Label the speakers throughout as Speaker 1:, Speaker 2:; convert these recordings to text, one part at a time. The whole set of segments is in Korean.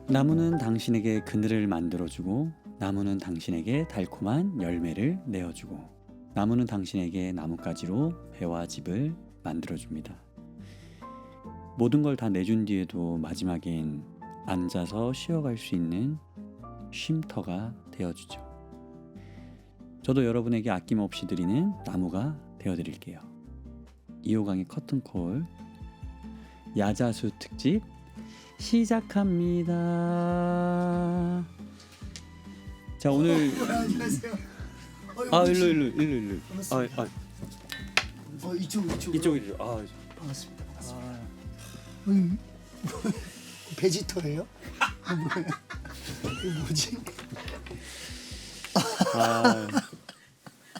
Speaker 1: 나무는 당신에게 그늘을 만들어주고 나무는 당신에게 달콤한 열매를 내어주고 나무는 당신에게 나뭇가지로 배와 집을 만들어줍니다. 모든 걸 다 내준 뒤에도 마지막엔 앉아서 쉬어갈 수 있는 쉼터가 되어주죠. 저도 여러분에게 아낌없이 드리는 나무가 되어드릴게요. 2호강의 커튼콜 야자수 특집 시작합니다. 자, 오늘
Speaker 2: 안녕하세요.
Speaker 1: 일로.
Speaker 2: 반갑습니다. 이쪽.
Speaker 1: 이쪽이죠.
Speaker 2: 반갑습니다. 베지터예요? 뭐야? 이거 뭐지?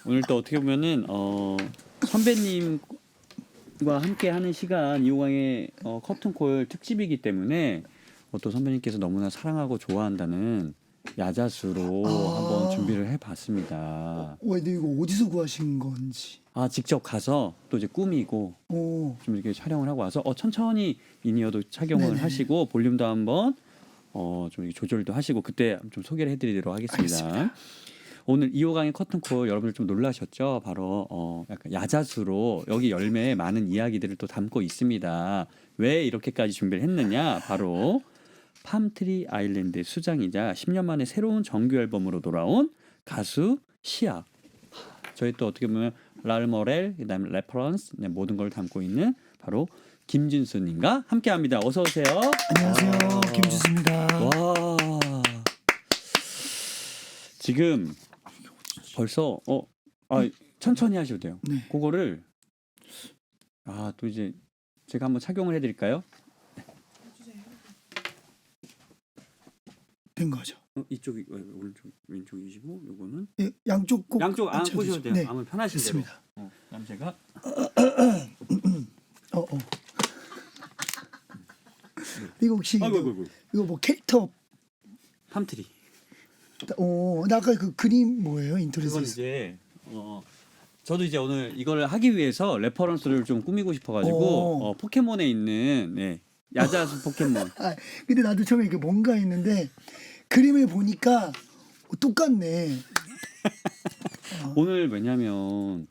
Speaker 1: 오늘 또 어떻게 보면은 선배님과 함께 하는 시간 2호강의 커튼콜 특집이기 때문에 또 선배님께서 너무나 사랑하고 좋아한다는 야자수로 한번 준비를 해봤습니다.
Speaker 2: 근데 이거 어디서 구하신 건지?
Speaker 1: 직접 가서 또 이제 꾸미고 좀 이렇게 촬영을 하고 와서 천천히 인이어도 착용을
Speaker 2: 네네.
Speaker 1: 하시고 볼륨도 한번 좀 이렇게 조절도 하시고 그때 좀 소개를 해드리도록 하겠습니다.
Speaker 2: 알겠습니다.
Speaker 1: 오늘 2호강의 커튼콜 여러분들 좀 놀라셨죠? 바로 약간 야자수로 여기 열매에 많은 이야기들을 또 담고 있습니다. 왜 이렇게까지 준비를 했느냐? 바로 팜트리 아일랜드의 수장이자 10년 만에 새로운 정규 앨범으로 돌아온 가수 시아. 저희 또 어떻게 보면 랄머렐, 그다음에 레퍼런스 모든 걸 담고 있는 바로 김준수님과 함께합니다. 어서 오세요.
Speaker 2: 안녕하세요, 김주수입니다.
Speaker 1: 와. 지금 벌써 천천히 하셔도 돼요.
Speaker 2: 네.
Speaker 1: 그거를 또 이제 제가 한번 착용을 해드릴까요?
Speaker 2: 된 거죠.
Speaker 1: 이쪽이 오른쪽 왼쪽이시고 요거는
Speaker 2: 예, 양쪽 꼭
Speaker 1: 양쪽 안
Speaker 2: 맞춰주세요.
Speaker 1: 보셔도 돼요.
Speaker 2: 네,
Speaker 1: 아무 편하신 대로.
Speaker 2: 됐습니다.
Speaker 1: 그다음 제가
Speaker 2: 이거 혹시
Speaker 1: 아이고.
Speaker 2: 이거 뭐 캐릭터?
Speaker 1: 팜트리.
Speaker 2: 나 아까 그 그림 뭐예요?
Speaker 1: 그건
Speaker 2: 인터넷에서.
Speaker 1: 이제 저도 이제 오늘 이걸 하기 위해서 레퍼런스를 좀 꾸미고 싶어가지고 포켓몬에 있는 야자수 포켓몬.
Speaker 2: 근데 나도 처음에 이게 뭔가 했는데 그림을 보니까 똑같네.
Speaker 1: 오늘 왜냐면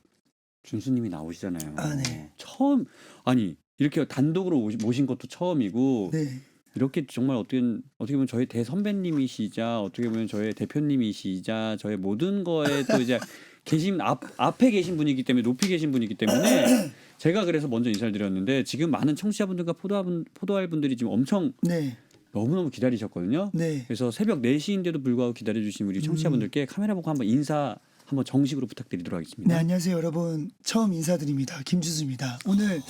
Speaker 1: 준수님이 나오시잖아요.
Speaker 2: 네.
Speaker 1: 처음 이렇게 단독으로 모신 것도 처음이고
Speaker 2: 네.
Speaker 1: 이렇게 정말 어떻게 보면 저희 대선배님이시자 어떻게 보면 저희 대표님이시자 저희 모든 거에 또 이제 앞에 계신 분이기 때문에 높이 계신 분이기 때문에 제가 그래서 먼저 인사를 드렸는데 지금 많은 청취자분들과 포도알 분들이 지금 엄청
Speaker 2: 네.
Speaker 1: 너무너무 기다리셨거든요.
Speaker 2: 네.
Speaker 1: 그래서 새벽 4시인데도 불구하고 기다려주신 우리 청취자분들께 카메라 보고 한번 인사 한번 정식으로 부탁드리도록 하겠습니다.
Speaker 2: 네, 안녕하세요, 여러분. 처음 인사드립니다. 김주수입니다. 오늘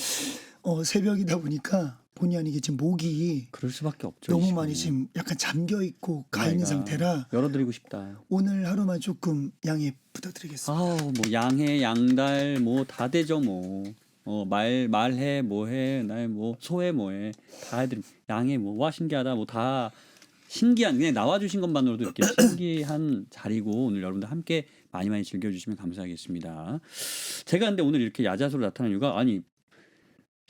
Speaker 2: 새벽이다 보니까 본의 아니게 지금 목이
Speaker 1: 그럴 수밖에 없죠.
Speaker 2: 너무
Speaker 1: 이
Speaker 2: 많이
Speaker 1: 시간에.
Speaker 2: 지금 약간 잠겨 있고 가 있는
Speaker 1: 나이가
Speaker 2: 상태라
Speaker 1: 열어드리고 싶다.
Speaker 2: 오늘 하루만 조금 양해 부탁드리겠습니다.
Speaker 1: 뭐 양해 양달 뭐 다 되죠 뭐. 말해 뭐해 날 뭐 소해 뭐해 다 해드림. 양해 와 신기하다 뭐 다 신기한 그냥 나와주신 것만으로도 이렇게 신기한 자리고 오늘 여러분들 함께 많이 즐겨주시면 감사하겠습니다. 제가 근데 오늘 이렇게 야자수로 나타난 이유가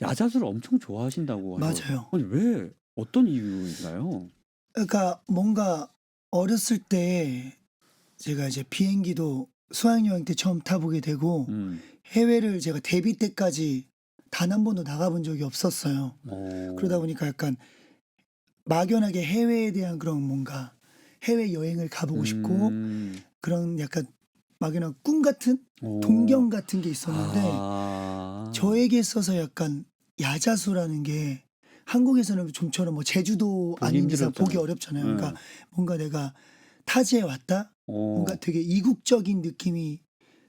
Speaker 1: 야자수를 엄청 좋아하신다고
Speaker 2: 맞아요.
Speaker 1: 왜 어떤 이유인가요?
Speaker 2: 그러니까 뭔가 어렸을 때 제가 이제 비행기도 수학여행 때 처음 타보게 되고 해외를 제가 데뷔 때까지 단 한 번도 나가본 적이 없었어요. 그러다 보니까 약간 막연하게 해외에 대한 그런 뭔가 해외 여행을 가보고 싶고 그런 약간 막연한 꿈 같은 동경 같은 게 있었는데 저에게 있어서 약간 야자수라는 게 한국에서는 좀처럼 뭐 제주도 아닌 이상 보기 어렵잖아요. 그러니까 뭔가 내가 타지에 왔다 뭔가 되게 이국적인 느낌이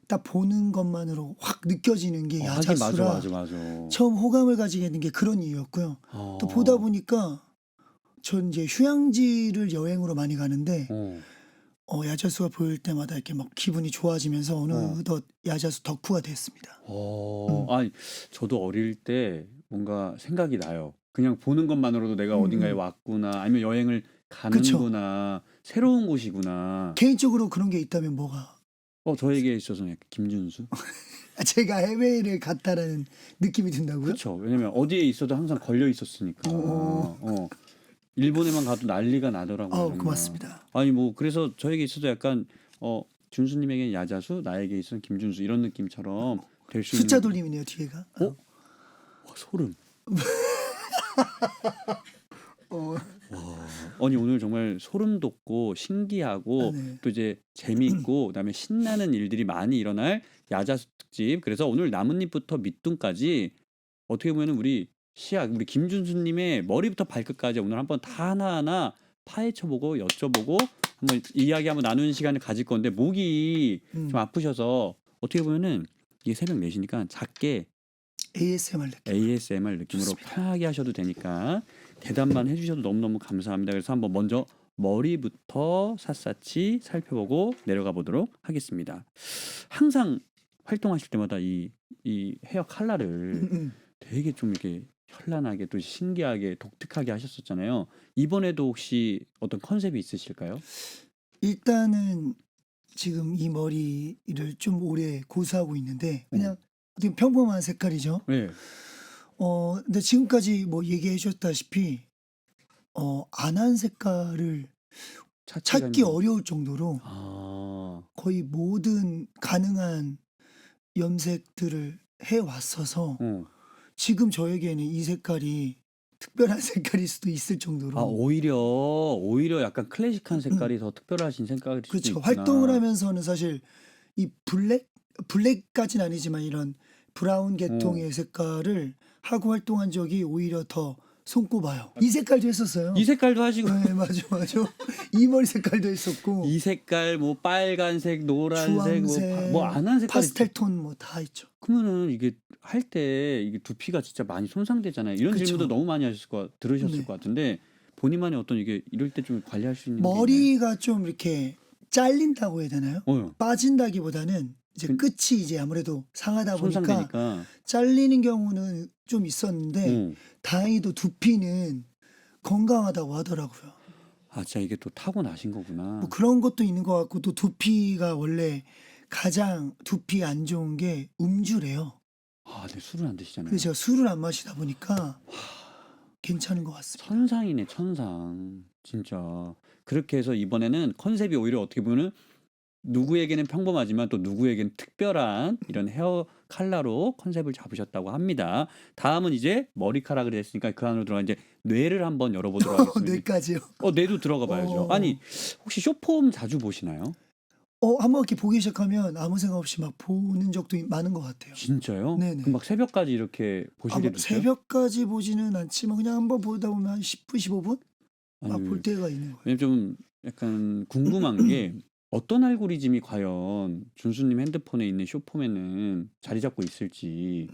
Speaker 2: 딱 보는 것만으로 확 느껴지는 게 야자수라
Speaker 1: 맞아.
Speaker 2: 처음 호감을 가지게 된 게 그런 이유였고요. 또 보다 보니까 전 이제 휴양지를 여행으로 많이 가는데 야자수가 보일 때마다 이렇게 막 기분이 좋아지면서 어느덧 야자수 덕후가 됐습니다.
Speaker 1: 저도 어릴 때 뭔가 생각이 나요. 그냥 보는 것만으로도 내가 어딘가에 왔구나 아니면 여행을 가는구나 새로운 곳이구나.
Speaker 2: 개인적으로 그런 게 있다면 뭐가?
Speaker 1: 저에게 있어서는 약간 김준수.
Speaker 2: 제가 해외를 갔다라는 느낌이 든다고요?
Speaker 1: 그렇죠. 왜냐면 어디에 있어도 항상 걸려 있었으니까. 일본에만 가도 난리가 나더라고요. 정말.
Speaker 2: 고맙습니다.
Speaker 1: 아니 뭐 그래서 저에게 있어도 약간 준수님에게는 야자수, 나에게 있어서는 김준수 이런 느낌처럼 될 수 있는.
Speaker 2: 숫자 돌림이네요 뒤에가.
Speaker 1: 와, 소름.
Speaker 2: 어,
Speaker 1: 아니 오늘 정말 소름 돋고 신기하고
Speaker 2: 네.
Speaker 1: 또 이제 재미있고 그다음에 신나는 일들이 많이 일어날 야자수 특집. 그래서 오늘 나뭇잎부터 밑둥까지 어떻게 보면 우리 우리 김준수님의 머리부터 발끝까지 오늘 한번 다 하나하나 파헤쳐보고 여쭤보고 한번 이야기 한번 나누는 시간을 가질 건데 목이
Speaker 2: 음,
Speaker 1: 좀 아프셔서 어떻게 보면은 이게 새벽 4시니까 작게
Speaker 2: ASMR 느낌.
Speaker 1: ASMR 느낌으로
Speaker 2: 좋습니다.
Speaker 1: 편하게 하셔도 되니까 대답만 해주셔도 너무너무 감사합니다. 그래서 한번 먼저 머리부터 샅샅이 살펴보고 내려가 보도록 하겠습니다. 항상 활동하실 때마다 이 헤어 컬러를
Speaker 2: 음.
Speaker 1: 되게 좀 이렇게 현란하게 또 신기하게 독특하게 하셨었잖아요. 이번에도 혹시 어떤 컨셉이 있으실까요?
Speaker 2: 일단은 지금 이 머리를 좀 오래 고수하고 있는데 그냥 어떻게 평범한 색깔이죠.
Speaker 1: 네.
Speaker 2: 근데 지금까지 뭐 얘기해 주셨다시피 안 한 색깔을 찾기 어려울 정도로
Speaker 1: 아,
Speaker 2: 거의 모든 가능한 염색들을 해 왔어서 지금 저에게는 이 색깔이 특별한 색깔일 수도 있을 정도로.
Speaker 1: 아 오히려 약간 클래식한 색깔이 더 특별하신 색깔일 수도
Speaker 2: 그렇죠.
Speaker 1: 있구나.
Speaker 2: 활동을 하면서는 사실 이 블랙까지는 아니지만 이런 브라운 계통의 색깔을 하고 활동한 적이 오히려 더 손꼽아요. 이 색깔도 했었어요.
Speaker 1: 이 색깔도 하시고
Speaker 2: 네, 맞아. 이 머리 색깔도 했었고
Speaker 1: 이 색깔 뭐 빨간색, 노란색,
Speaker 2: 주황색,
Speaker 1: 뭐 안 한 색깔
Speaker 2: 파스텔 톤 뭐 다 있죠.
Speaker 1: 그러면은 이게 할 때 이게 두피가 진짜 많이 손상되잖아요. 이런
Speaker 2: 그쵸.
Speaker 1: 질문도 너무 많이 들으셨을
Speaker 2: 네.
Speaker 1: 것 같은데 본인만의 어떤 이게 이럴 때 좀 관리할 수 있는 게
Speaker 2: 머리가 좀 이렇게 잘린다고 해야 되나요?
Speaker 1: 있나요?
Speaker 2: 빠진다기보다는 이제 끝이 이제 아무래도 상하다 보니까
Speaker 1: 손상되니까.
Speaker 2: 잘리는 경우는 좀 있었는데 다행히도 두피는 건강하다고 하더라고요.
Speaker 1: 아 진짜 이게 또 타고 나신 거구나.
Speaker 2: 뭐 그런 것도 있는 것 같고 또 두피가 원래 가장 두피 안 좋은 게 음주래요.
Speaker 1: 아, 네, 술을 안 드시잖아요.
Speaker 2: 근데 제가 술을 안 마시다 보니까 괜찮은 것 같습니다.
Speaker 1: 천상이네, 천상. 진짜. 그렇게 해서 이번에는 컨셉이 오히려 어떻게 보면은 누구에게는 평범하지만 또 누구에게는 특별한 이런 헤어 컬러로 컨셉을 잡으셨다고 합니다. 다음은 이제 머리카락을 했으니까 그 안으로 들어가 이제 뇌를 한번 열어보도록 하겠습니다.
Speaker 2: 뇌까지요.
Speaker 1: 뇌도 들어가 봐야죠. 아니, 혹시 쇼폼 자주 보시나요?
Speaker 2: 한번 이렇게 보기 시작하면 아무 생각 없이 막 보는 적도 많은 것 같아요.
Speaker 1: 진짜요?
Speaker 2: 네네.
Speaker 1: 그럼 막 새벽까지 이렇게 보실 때도 있어요?
Speaker 2: 새벽까지 보지는 않지만 그냥 한번 보다 보면 한 10분, 15분 막 볼 때가 있는 거예요.
Speaker 1: 왜냐면 좀 약간 궁금한 게 어떤 알고리즘이 과연 준수님 핸드폰에 있는 쇼폼에는 자리 잡고 있을지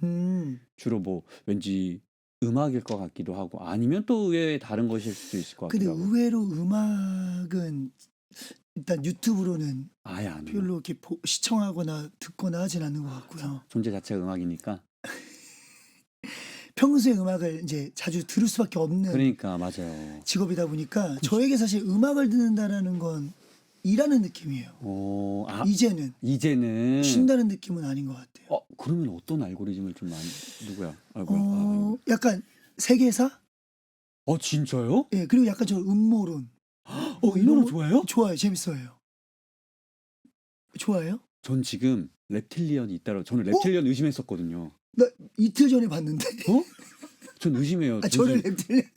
Speaker 1: 주로 뭐 왠지 음악일 것 같기도 하고 아니면 또 의외의 다른 것일 수도 있을 것
Speaker 2: 근데
Speaker 1: 같기도 하고.
Speaker 2: 의외로 음악은 일단 유튜브로는
Speaker 1: 아예 안 해요.
Speaker 2: 별로 이렇게 시청하거나 듣거나 하진 않는 것 같고요.
Speaker 1: 존재 자체가 음악이니까.
Speaker 2: 평소에 음악을 이제 자주 들을 수밖에 없는
Speaker 1: 그러니까 맞아요.
Speaker 2: 직업이다 보니까 저에게 사실 음악을 듣는다라는 건 일하는 느낌이에요. 이제는 쉰다는 느낌은 아닌 것 같아요.
Speaker 1: 그러면 어떤 알고리즘을 좀 많이 누구야?
Speaker 2: 약간 세계사?
Speaker 1: 진짜요?
Speaker 2: 예, 그리고 약간 저 음모론.
Speaker 1: 음모론 좋아해요?
Speaker 2: 좋아요, 재밌어요. 좋아해요?
Speaker 1: 전 지금 reptilian이 있다고 저는 reptilian 의심했었거든요.
Speaker 2: 나 이틀 전에 봤는데.
Speaker 1: 전 의심해요.
Speaker 2: 저를 reptilian.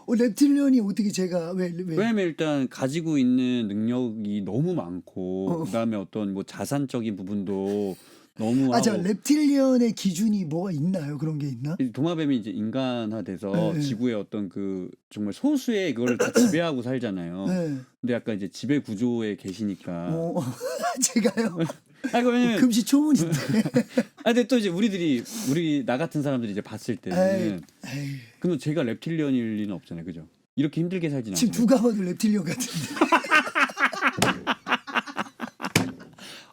Speaker 2: reptilian이 어떻게 제가 왜?
Speaker 1: 왜냐면 일단 가지고 있는 능력이 너무 많고 그다음에 어떤 뭐 자산적인 부분도 너무
Speaker 2: 자, reptilian의 기준이 뭐가 있나요? 그런 게 있나?
Speaker 1: 도마뱀이 이제 인간화돼서 지구의 어떤 그 정말 소수의 그걸 다 지배하고 살잖아요. 근데 약간 이제 지배 구조에 계시니까.
Speaker 2: 제가요.
Speaker 1: 왜냐면
Speaker 2: 금시초문인데.
Speaker 1: 근데 또 이제 우리 나 같은 사람들이 이제 봤을 때는 그러면 제가 reptilian일 리는 없잖아요, 그죠? 이렇게 힘들게 살진 않아요.
Speaker 2: 지금 누가 봐도 reptilian 같은데.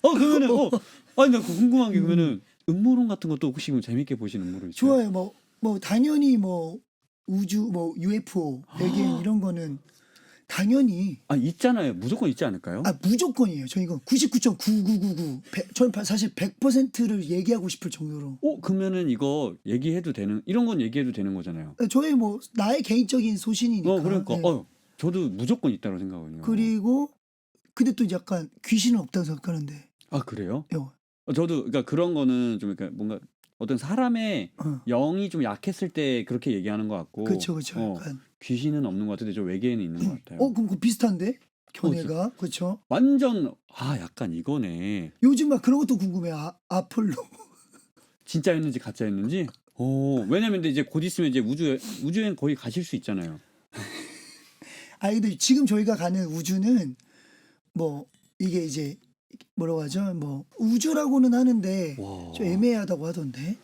Speaker 1: 그러면은 아니 나 궁금한 게 그러면은 음모론 같은 것도 혹시 재밌게 보시는 음모론 있어요?
Speaker 2: 좋아요. 뭐 당연히 뭐 우주 뭐 UFO 외계인 이런 거는 당연히
Speaker 1: 있잖아요. 무조건 있지 않을까요?
Speaker 2: 무조건이에요. 저 이거 99.9999 저는 사실 100%를 얘기하고 싶을 정도로.
Speaker 1: 그러면은 이거 얘기해도 되는 이런 건 얘기해도 되는 거잖아요.
Speaker 2: 저의 뭐 나의 개인적인 소신이니까.
Speaker 1: 그러니까
Speaker 2: 네.
Speaker 1: 저도 무조건 있다고 생각하거든요.
Speaker 2: 그리고 근데 또 약간 귀신은 없다고 생각하는데.
Speaker 1: 그래요?
Speaker 2: 요.
Speaker 1: 저도 그러니까 그런 거는 좀 그러니까 뭔가 어떤 사람의 영이 좀 약했을 때 그렇게 얘기하는 것 같고.
Speaker 2: 그렇죠. 약간.
Speaker 1: 귀신은 없는 것 같은데 저 외계인은 있는 것 같아요.
Speaker 2: 그럼 그 비슷한데? 견해가. 그렇죠.
Speaker 1: 완전 약간 이거네.
Speaker 2: 요즘 막 그런 것도 궁금해. 아폴로.
Speaker 1: 진짜였는지 가짜였는지. 왜냐면 근데 이제 곧 있으면 이제 우주여행 거의 가실 수 있잖아요.
Speaker 2: 근데 지금 저희가 가는 우주는 뭐 이게 이제 뭐라고 하죠? 뭐 우주라고는 하는데
Speaker 1: 와.
Speaker 2: 좀 애매하다고 하던데.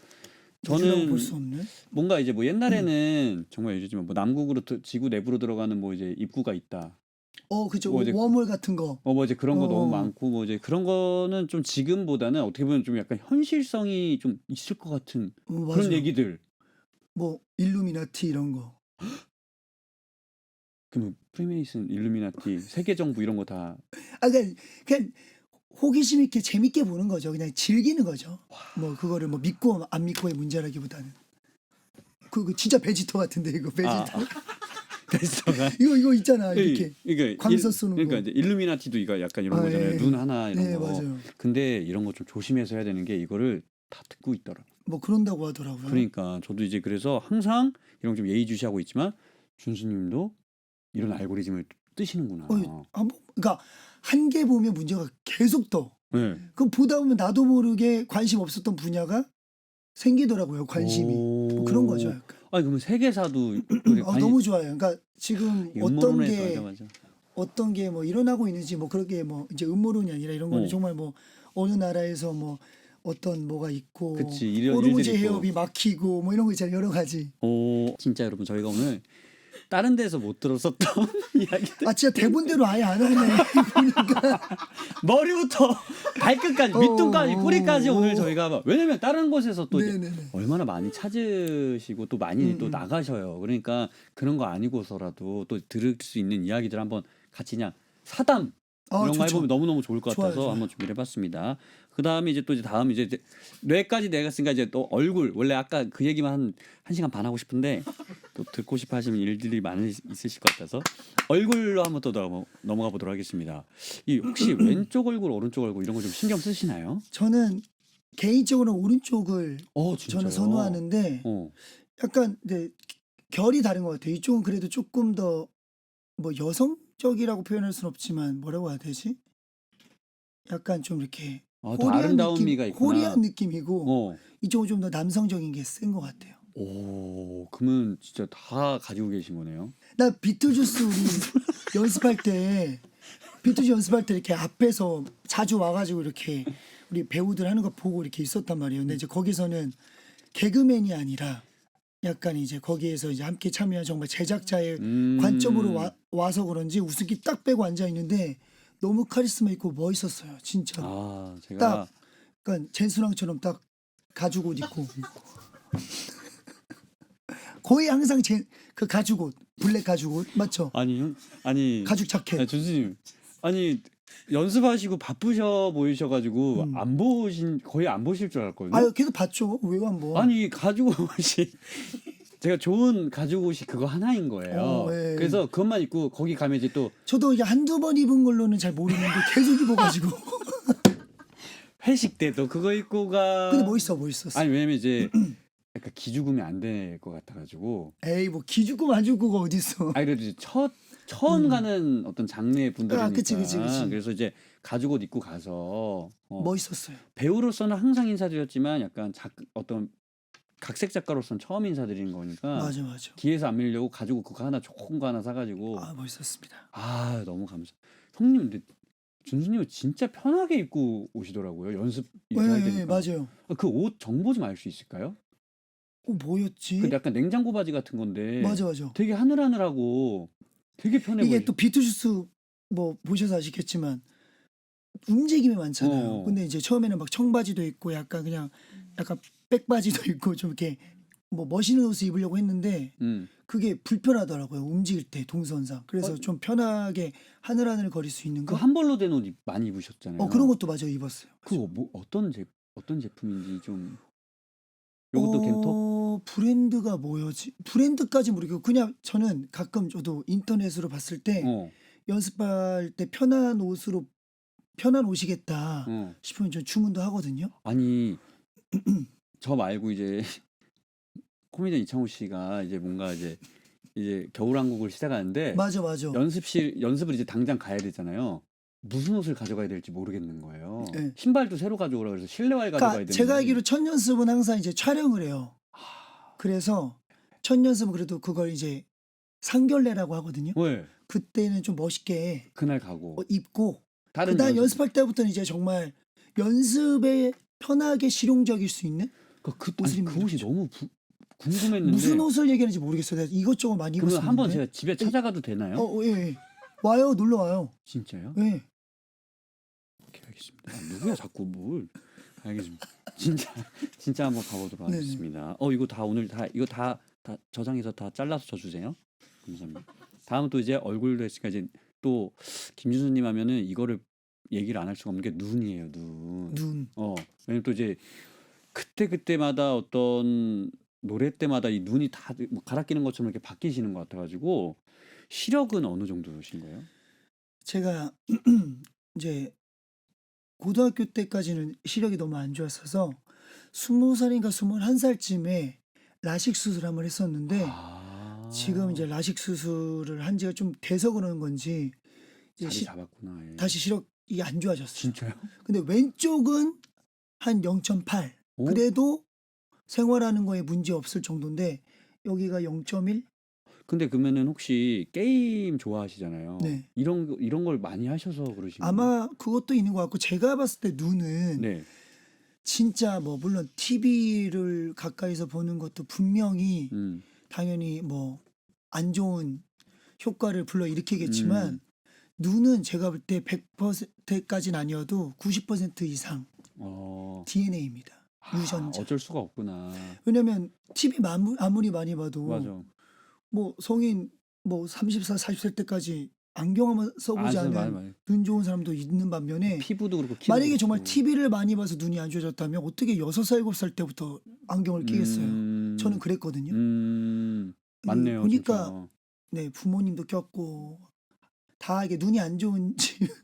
Speaker 1: 저는
Speaker 2: 우주라고 볼 수 없는.
Speaker 1: 뭔가 이제 뭐 옛날에는 정말 요즘에 뭐 남극으로 지구 내부로 들어가는 뭐 이제 입구가 있다.
Speaker 2: 그죠.
Speaker 1: 뭐 이제
Speaker 2: 웜홀 같은 거.
Speaker 1: 뭐 이제 그런 거 너무
Speaker 2: 어.
Speaker 1: 많고 뭐 이제 그런 거는 좀 지금보다는 어떻게 보면 좀 약간 현실성이 좀 있을 것 같은 그런
Speaker 2: 맞아.
Speaker 1: 얘기들.
Speaker 2: 뭐 일루미나티 이런 거.
Speaker 1: 그럼 프리메이슨, 일루미나티, 세계 정부 이런 거 다.
Speaker 2: 그냥 호기심 있게 재밌게 보는 거죠. 그냥 즐기는 거죠. 뭐 그거를 뭐 믿고 안 믿고의 문제라기보다는. 그 진짜 베지터 같은데 이거 베지터.
Speaker 1: 베스터가
Speaker 2: 이거 있잖아 이렇게
Speaker 1: 그러니까
Speaker 2: 광선 쏘는
Speaker 1: 그러니까
Speaker 2: 거.
Speaker 1: 이제 일루미나티도 이거 약간 이런 거잖아요.
Speaker 2: 예.
Speaker 1: 눈 하나 이런
Speaker 2: 네,
Speaker 1: 거.
Speaker 2: 맞아요.
Speaker 1: 근데 이런 거 좀 조심해서 해야 되는 게 이거를 다 듣고 있더라.
Speaker 2: 뭐 그런다고 하더라고요.
Speaker 1: 그러니까 저도 이제 그래서 항상 이런 거 좀 예의주시하고 있지만 준수님도 이런 알고리즘을 뜨시는구나.
Speaker 2: 그러니까 한 개 보면 문제가 계속 떠.
Speaker 1: 네.
Speaker 2: 그럼 보다 보면 나도 모르게 관심 없었던 분야가 생기더라고요. 관심이. 뭐 그런 거죠. 약간.
Speaker 1: 그러면 세계사도
Speaker 2: 너무 좋아요. 그러니까 지금
Speaker 1: 맞아.
Speaker 2: 어떤 게 뭐 일어나고 있는지 뭐 그렇게 뭐 이제 음모론이 아니라 이런 거는 정말 뭐 어느 나라에서 뭐 어떤 뭐가 있고
Speaker 1: 그치,
Speaker 2: 호르무즈
Speaker 1: 일들이 있고.
Speaker 2: 해협이 막히고 뭐 이런 거 있잖아요. 여러 가지.
Speaker 1: 진짜 여러분 저희가 오늘 다른 데서 못 들었었던 이야기들
Speaker 2: 진짜 대본대로 아예 안 하네. 보니까.
Speaker 1: 머리부터 발끝까지 밑둥까지 뿌리까지 오늘 저희가 왜냐면 다른 곳에서 또 이제
Speaker 2: 네네네.
Speaker 1: 얼마나 많이 찾으시고 또 많이 또 나가셔요. 그러니까 그런 거 아니고서라도 또 들을 수 있는 이야기들 한번 같이 그냥 사담 이런 거
Speaker 2: 좋죠.
Speaker 1: 해보면 너무너무 좋을 것 같아서
Speaker 2: 좋아요.
Speaker 1: 한번 준비를 해봤습니다. 그 다음에 이제 또 이제 다음 이제 뇌까지 내가 쓰니까 이제 또 얼굴 원래 아까 그 얘기만 한 시간 반 하고 싶은데 또 듣고 싶어 하시는 일들이 많이 있으실 것 같아서 얼굴로 한번 또 넘어가 보도록 하겠습니다. 이 혹시 왼쪽 얼굴 오른쪽 얼굴 이런 거 좀 신경 쓰시나요?
Speaker 2: 저는 개인적으로 오른쪽을
Speaker 1: 진짜요?
Speaker 2: 저는 선호하는데 약간 이제 결이 다른 것 같아요. 이쪽은 그래도 조금 더 뭐 여성적이라고 표현할 순 없지만 뭐라고 해야 되지? 약간 좀 이렇게
Speaker 1: 더 아름다운 미가 있구나.
Speaker 2: 호리한 느낌이고 이쪽은 좀 더 남성적인 게 센 것 같아요.
Speaker 1: 그러면 진짜 다 가지고 계신 거네요.
Speaker 2: 나 비틀주스 우리 연습할 때 이렇게 앞에서 자주 와가지고 이렇게 우리 배우들 하는 거 보고 이렇게 있었단 말이에요. 근데 이제 거기서는 개그맨이 아니라 약간 이제 거기에서 이제 함께 참여한 정말 제작자의 관점으로 와서 그런지 웃음기 딱 빼고 앉아 있는데 너무 카리스마 있고 멋있었어요. 진짜.
Speaker 1: 제가
Speaker 2: 딱 약간 젠순왕처럼 딱 가죽 옷 입고 거의 항상 그 가죽 옷 블랙 가죽 옷 맞죠?
Speaker 1: 아니
Speaker 2: 가죽 자켓.
Speaker 1: 준수님 연습하시고 바쁘셔 보이셔가지고 거의 안 보실 줄 알았거든요.
Speaker 2: 계속 봤죠. 왜 안 봐?
Speaker 1: 가죽 옷이 제가 좋은 가죽 옷이 그거 하나인 거예요.
Speaker 2: 네.
Speaker 1: 그래서 그것만 입고 거기 가면 이제 또
Speaker 2: 저도 이게 한두 번 입은 걸로는 잘 모르는데 계속 입어가지고.
Speaker 1: 회식 때도 그거 입고 가.
Speaker 2: 근데 멋있었어.
Speaker 1: 왜냐면 이제 약간 기죽으면 안 될 것 같아가지고.
Speaker 2: 에이 뭐 기죽고 안 죽고가 어딨어.
Speaker 1: 그래도 이제 처음 가는 어떤 장르의 분들이니까.
Speaker 2: 그치.
Speaker 1: 그래서 이제 가죽 옷 입고 가서
Speaker 2: 멋있었어요.
Speaker 1: 배우로서는 항상 인사드렸지만 약간 어떤 각색 작가로서는 처음 인사드리는 거니까.
Speaker 2: 맞아.
Speaker 1: 뒤에서 안 밀려고 가죽 옷 그거 하나 좋은 거 하나 사가지고.
Speaker 2: 멋있었습니다.
Speaker 1: 너무 감사. 형님 근데 준수님은 진짜 편하게 입고 오시더라고요. 연습 이렇게 할 때니까.
Speaker 2: 맞아요.
Speaker 1: 그 옷 정보 좀 알 수 있을까요?
Speaker 2: 뭐였지?
Speaker 1: 그 약간 냉장고 바지 같은 건데.
Speaker 2: 맞아.
Speaker 1: 되게 하늘하늘하고 되게 편해
Speaker 2: 이게
Speaker 1: 보이.
Speaker 2: 또 비투주스 뭐 보셔서 아시겠지만 움직임이 많잖아요. 근데 이제 처음에는 막 청바지도 있고 약간 그냥 약간 백바지도 있고 좀 이렇게 뭐 멋있는 옷을 입으려고 했는데
Speaker 1: 음.
Speaker 2: 그게 불편하더라고요. 움직일 때 동선상. 그래서 좀 편하게 하늘하늘 거릴 수 있는
Speaker 1: 그
Speaker 2: 거.
Speaker 1: 한 벌로 된 옷 많이 입으셨잖아요.
Speaker 2: 그런 것도 맞아요. 입었어요.
Speaker 1: 그거 뭐 어떤 제품인지 좀 요것도 겐톡?
Speaker 2: 브랜드가 뭐였지? 브랜드까지 모르겠고 그냥 저는 가끔 저도 인터넷으로 봤을 때
Speaker 1: 어.
Speaker 2: 연습할 때 편한 옷이겠다
Speaker 1: 어.
Speaker 2: 싶으면 좀 주문도 하거든요.
Speaker 1: 아니 저 말고 이제 코미디언 이창호 씨가 이제 뭔가 이제 겨울왕국을 시작하는데
Speaker 2: 맞아.
Speaker 1: 연습을 이제 당장 가야 되잖아요. 무슨 옷을 가져가야 될지 모르겠는 거예요.
Speaker 2: 네.
Speaker 1: 신발도 새로 가져오라 그래서 실내화를 가져가야
Speaker 2: 그러니까
Speaker 1: 되는데.
Speaker 2: 제가 알기로 첫 연습은 항상 이제 촬영을 해요.
Speaker 1: 하...
Speaker 2: 그래서 첫 연습은 그래도 그걸 이제 상견례라고 하거든요.
Speaker 1: 왜?
Speaker 2: 그때는 좀 멋있게
Speaker 1: 그날 가고
Speaker 2: 입고
Speaker 1: 다른
Speaker 2: 그다음 연습할 때부터는 이제 정말 연습에 편하게 실용적일 수 있는 옷을 입는
Speaker 1: 그 옷이
Speaker 2: 거죠.
Speaker 1: 너무 궁금했는데
Speaker 2: 무슨 옷을 얘기하는지 모르겠어요. 내가 이것저것 많이
Speaker 1: 그러면
Speaker 2: 입었었는데.
Speaker 1: 한번 제가 집에 찾아가도 되나요?
Speaker 2: 예. 와요. 놀러 와요.
Speaker 1: 진짜요?
Speaker 2: 예.
Speaker 1: 오케이, 알겠습니다. 누구야 자꾸 뭘? 알겠습니다. 진짜 한번 가보도록
Speaker 2: 네네.
Speaker 1: 하겠습니다. 이거 다 오늘 이거 다 저장해서 다 잘라서 줘주세요. 감사합니다. 다음 또 이제 얼굴도 했으니까 이제 또 김준수님 하면은 이거를 얘기를 안 할 수가 없는 게 눈이에요. 눈. 왜냐면 또 이제 그때마다 어떤 노래 때마다 이 눈이 다 뭐 갈아 끼는 것처럼 이렇게 바뀌시는 것 같아가지고 시력은 어느 정도신 거예요?
Speaker 2: 제가 이제 고등학교 때까지는 시력이 너무 안 좋았어서 20살인가 21살쯤에 라식 수술을 한번 했었는데 지금 이제 라식 수술을 한 지가 좀 돼서 그러는 건지 이제
Speaker 1: 자리 잡았구나. 예.
Speaker 2: 다시 시력이 안 좋아졌어요.
Speaker 1: 진짜요?
Speaker 2: 근데 왼쪽은 한 0.8.
Speaker 1: 오?
Speaker 2: 그래도 생활하는 거에 문제 없을 정도인데 여기가 0.1?
Speaker 1: 근데 그러면은 혹시 게임 좋아하시잖아요.
Speaker 2: 네.
Speaker 1: 이런 걸 많이 하셔서 그러신 거예요?
Speaker 2: 아마 그것도 있는 것 같고 제가 봤을 때 눈은
Speaker 1: 네.
Speaker 2: 진짜 뭐 물론 TV를 가까이서 보는 것도 분명히
Speaker 1: 음.
Speaker 2: 당연히 뭐 안 좋은 효과를 불러일으키겠지만
Speaker 1: 음.
Speaker 2: 눈은 제가 볼 때 100%까지는 아니어도 90% 이상 DNA입니다. 유전자.
Speaker 1: 어쩔 수가 없구나.
Speaker 2: 왜냐면 TV 아무리 많이 봐도
Speaker 1: 맞아.
Speaker 2: 뭐 성인 뭐 30살, 40살 때까지 안경 한번 써보지 않은
Speaker 1: 맞아.
Speaker 2: 눈 좋은 사람도 있는 반면에
Speaker 1: 피부도 그렇고 키도
Speaker 2: 만약에 정말
Speaker 1: 그렇고.
Speaker 2: TV를 많이 봐서 눈이 안 좋아졌다면 어떻게 6살, 7살 때부터 안경을 끼겠어요. 저는 그랬거든요.
Speaker 1: 맞네요.
Speaker 2: 보니까
Speaker 1: 진짜.
Speaker 2: 네, 부모님도 꼈고 다 이게 눈이 안 좋은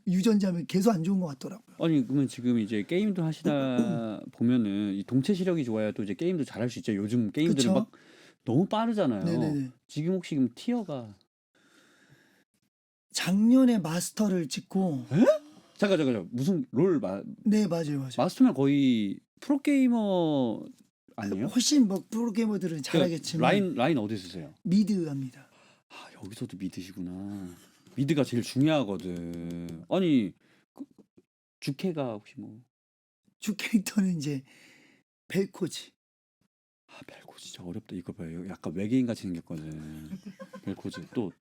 Speaker 2: 유전자면 계속 안 좋은 것 같더라고요.
Speaker 1: 아니 그러면 지금 이제 게임도 하시다 보면은 이 동체 시력이 좋아야 또 이제 게임도 잘할 수 있죠. 요즘 게임들은
Speaker 2: 그쵸?
Speaker 1: 막 너무 빠르잖아요.
Speaker 2: 네네네.
Speaker 1: 지금 혹시 그럼 티어가
Speaker 2: 작년에 마스터를 찍고
Speaker 1: 잠깐 무슨 롤
Speaker 2: 네, 맞아요.
Speaker 1: 마스터면 거의 프로게이머 아니에요?
Speaker 2: 훨씬 뭐 프로게이머들은 잘하겠지만
Speaker 1: 라인 어디 쓰세요?
Speaker 2: 미드 합니다.
Speaker 1: 여기서도 미드시구나. 미드가 제일 중요하거든. 아니 주캐가 혹시 뭐
Speaker 2: 주 캐릭터는 이제 벨코즈.
Speaker 1: 벨코즈 진짜 어렵다. 이거 봐요. 약간 외계인 같이 생겼거든. 벨코즈 또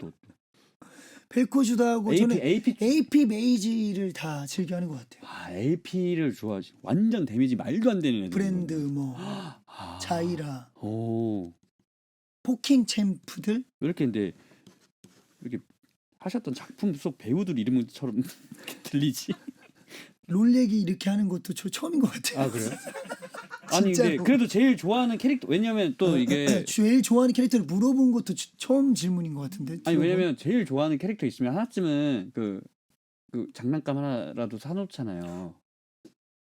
Speaker 2: 벨코즈도 하고 저는
Speaker 1: AP
Speaker 2: AP 메이지를 다 즐겨하는 것 같아요.
Speaker 1: AP를 좋아하시. 완전 데미지 말도 안 되는 애들.
Speaker 2: 브랜드 뭐 자이라,
Speaker 1: 오.
Speaker 2: 포킹 챔프들.
Speaker 1: 왜 이렇게 근데 이렇게 하셨던 작품 속 배우들 이름처럼 들리지?
Speaker 2: 롤 얘기 이렇게 하는 것도 저 처음인 것 같아요.
Speaker 1: 그래요? 아니 근데
Speaker 2: 진짜로.
Speaker 1: 그래도 제일 좋아하는 캐릭터 왜냐면 또 이게
Speaker 2: 제일 좋아하는 캐릭터를 물어본 것도 처음 질문인 것 같은데.
Speaker 1: 아니 왜냐면 제일 좋아하는 캐릭터 있으면 하나쯤은 그 장난감 하나라도 사놓잖아요.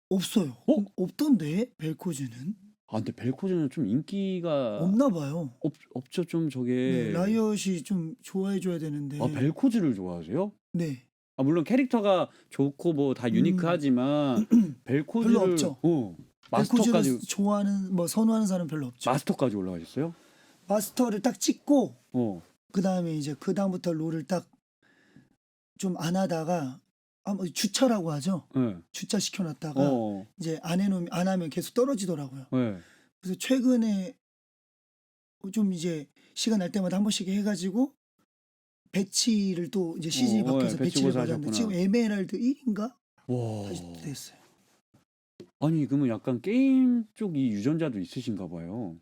Speaker 2: 없어요. 없던데 벨코즈는
Speaker 1: 근데 벨코즈는 좀 인기가
Speaker 2: 없나 봐요.
Speaker 1: 없죠 좀 저게.
Speaker 2: 네, 라이엇이 좀 좋아해 줘야 되는데.
Speaker 1: 벨코즈를 좋아하세요?
Speaker 2: 네.
Speaker 1: 물론 캐릭터가 좋고 뭐 다 유니크하지만 벨코즈를
Speaker 2: 별로 없죠.
Speaker 1: 마스터까지
Speaker 2: 벨코즈를 좋아하는 뭐 선호하는 사람 별로 없죠.
Speaker 1: 마스터까지 올라가셨어요?
Speaker 2: 마스터를 딱 찍고 그다음에 이제 그다음부터 롤을 딱 좀 안 하다가 뭐 주차라고 하죠.
Speaker 1: 네.
Speaker 2: 주차 시켜놨다가 이제 안 하면 계속 떨어지더라고요.
Speaker 1: 네.
Speaker 2: 그래서 최근에 좀 이제 시간 날 때마다 한 번씩 해가지고 배치를 또 이제 시즌이 바뀌어서 배치를 받았는데 지금 에메랄드 1인가? 다시 됐어요.
Speaker 1: 아니 그러면 약간 게임 쪽 이 유전자도 있으신가 봐요.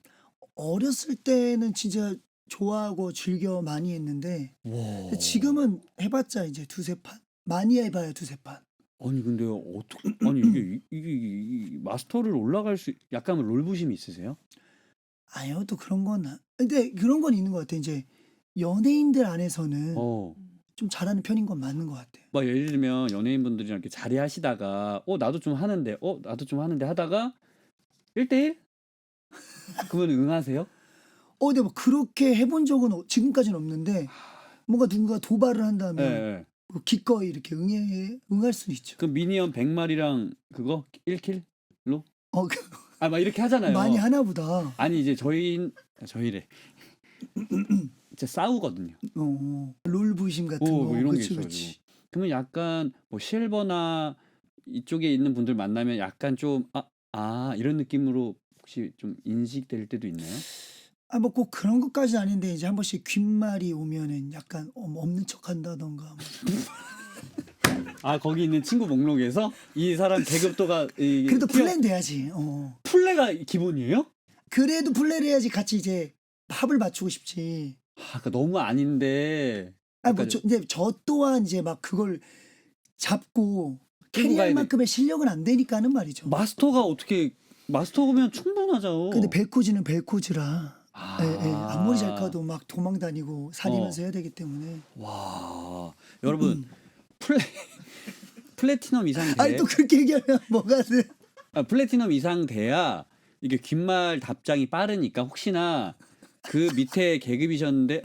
Speaker 2: 어렸을 때는 진짜 좋아하고 즐겨 많이 했는데
Speaker 1: 와.
Speaker 2: 지금은 해봤자 이제 두세 판. 많이 해봐야 두세 판.
Speaker 1: 아니 근데 어떻게 아니 이게 마스터를 올라갈 수 약간 롤부심이 있으세요?
Speaker 2: 아니요, 또 그런 건 근데 그런 건 있는 것 같아요. 이제 연예인들 안에서는
Speaker 1: 어.
Speaker 2: 좀 잘하는 편인 건 맞는 것 같아요.
Speaker 1: 막 예를 들면 연예인분들이랑 이렇게 자리하시다가 나도 좀 하는데 나도 좀 하는데 하다가 1대1? 그러면 응하세요?
Speaker 2: 근데 뭐 그렇게 해본 적은 지금까지는 없는데 뭔가 누군가 도발을
Speaker 1: 예.
Speaker 2: 한다면
Speaker 1: 예.
Speaker 2: 뭐 기꺼이 이렇게 응할 수는 있죠.
Speaker 1: 그 미니언 100마리랑 그거 1킬로?
Speaker 2: 그
Speaker 1: 막 이렇게
Speaker 2: 많이
Speaker 1: 하잖아요.
Speaker 2: 하나 보다.
Speaker 1: 아니 이제 저희래. 진짜 싸우거든요.
Speaker 2: 롤부심 같은
Speaker 1: 뭐
Speaker 2: 거.
Speaker 1: 이런 게
Speaker 2: 그치,
Speaker 1: 있어가지고.
Speaker 2: 그치.
Speaker 1: 그러면 약간 뭐 실버나 이쪽에 있는 분들 만나면 약간 좀 이런 느낌으로 혹시 좀 인식될 때도 있나요?
Speaker 2: 뭐 꼭 그런 것까지는 아닌데 이제 한 번씩 귓말이 오면은 약간 없는 척 한다던가 뭐.
Speaker 1: 거기 있는 친구 목록에서 이 사람 계급도가
Speaker 2: 그래도 플랜 돼야지.
Speaker 1: 플레가 기본이에요?
Speaker 2: 그래도 플랜 해야지 같이 이제 합을 맞추고 싶지.
Speaker 1: 그러니까 너무 아닌데. 약간
Speaker 2: 근데 저 또한 이제 막 그걸 잡고
Speaker 1: 끌고
Speaker 2: 캐리할
Speaker 1: 가야 돼.
Speaker 2: 만큼의 실력은 안 되니까는 말이죠.
Speaker 1: 마스터면 충분하죠.
Speaker 2: 근데 벨코즈는 벨코즈라. 예, 아무리 잘
Speaker 1: 아.
Speaker 2: 커도 막 도망 다니고 살리면서 해야 되기 때문에.
Speaker 1: 와. 여러분 플래티넘 이상
Speaker 2: 아니 또 그렇게 얘기하면 뭐가 돼?
Speaker 1: 플래티넘 이상 돼야 이게 귓말 답장이 빠르니까 혹시나 그 밑에 계급이셨는데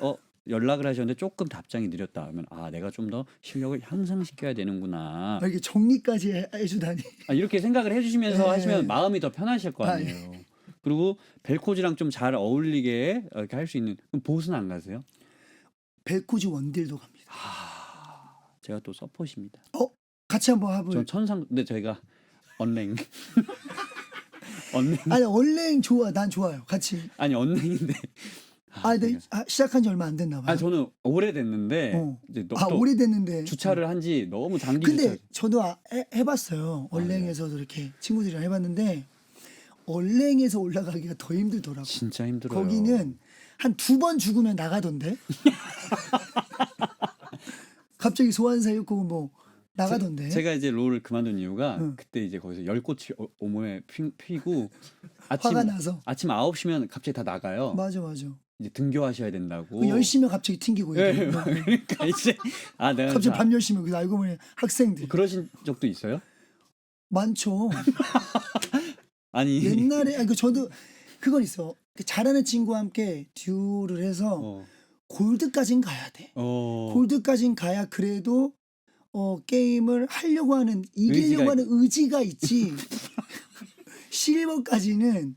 Speaker 1: 연락을 하셨는데 조금 답장이 느렸다 하면 내가 좀 더 실력을 향상시켜야 되는구나.
Speaker 2: 이게 정리까지 해주다니.
Speaker 1: 이렇게 생각을 해주시면서
Speaker 2: 예.
Speaker 1: 하시면 마음이 더 편하실 거 아니에요.
Speaker 2: 예.
Speaker 1: 그리고 벨코즈랑 좀 잘 어울리게 이렇게 할 수 있는. 그럼 보스는 안 가세요?
Speaker 2: 벨코즈 원딜도 갑니다.
Speaker 1: 제가 또 서폿입니다.
Speaker 2: 같이 한번 합을.
Speaker 1: 전 천상. 근데 저희가 언랭. 언랭.
Speaker 2: 아니 언랭 좋아. 난 좋아요. 같이.
Speaker 1: 아니 언랭인데.
Speaker 2: 근데 시작한 지 얼마 안 됐나 봐요.
Speaker 1: 저는 오래됐는데 이제 또
Speaker 2: 오래됐는데
Speaker 1: 주차를 한 지 너무 장기
Speaker 2: 근데
Speaker 1: 주차.
Speaker 2: 저도 해봤어요. 얼랭에서도 이렇게 친구들이랑 해봤는데 얼랭에서 올라가기가 더 힘들더라고.
Speaker 1: 진짜 힘들어요.
Speaker 2: 거기는 한 2번 죽으면 나가던데. 갑자기 소환사 읽고 뭐 나가던데.
Speaker 1: 제가 이제 롤을 그만둔 이유가 그때 이제 거기서 열꽃이 오모에 피고
Speaker 2: 화가 나서.
Speaker 1: 아침 9시면 갑자기 다 나가요.
Speaker 2: 맞아.
Speaker 1: 이제 등교하셔야 된다고.
Speaker 2: 10시면 갑자기 튕기고.
Speaker 1: 그러니까 이제 내가
Speaker 2: 갑자기 밤 10시면 알고 보니 학생들.
Speaker 1: 그러신 적도 있어요?
Speaker 2: 많죠.
Speaker 1: 아니
Speaker 2: 옛날에 저도 그건 있어. 잘하는 친구와 함께 듀오를 해서 골드까진 가야 돼. 골드까진 가야 그래도 게임을 하려고 하는 이기려고 하는 의지가 있지. 실버까지는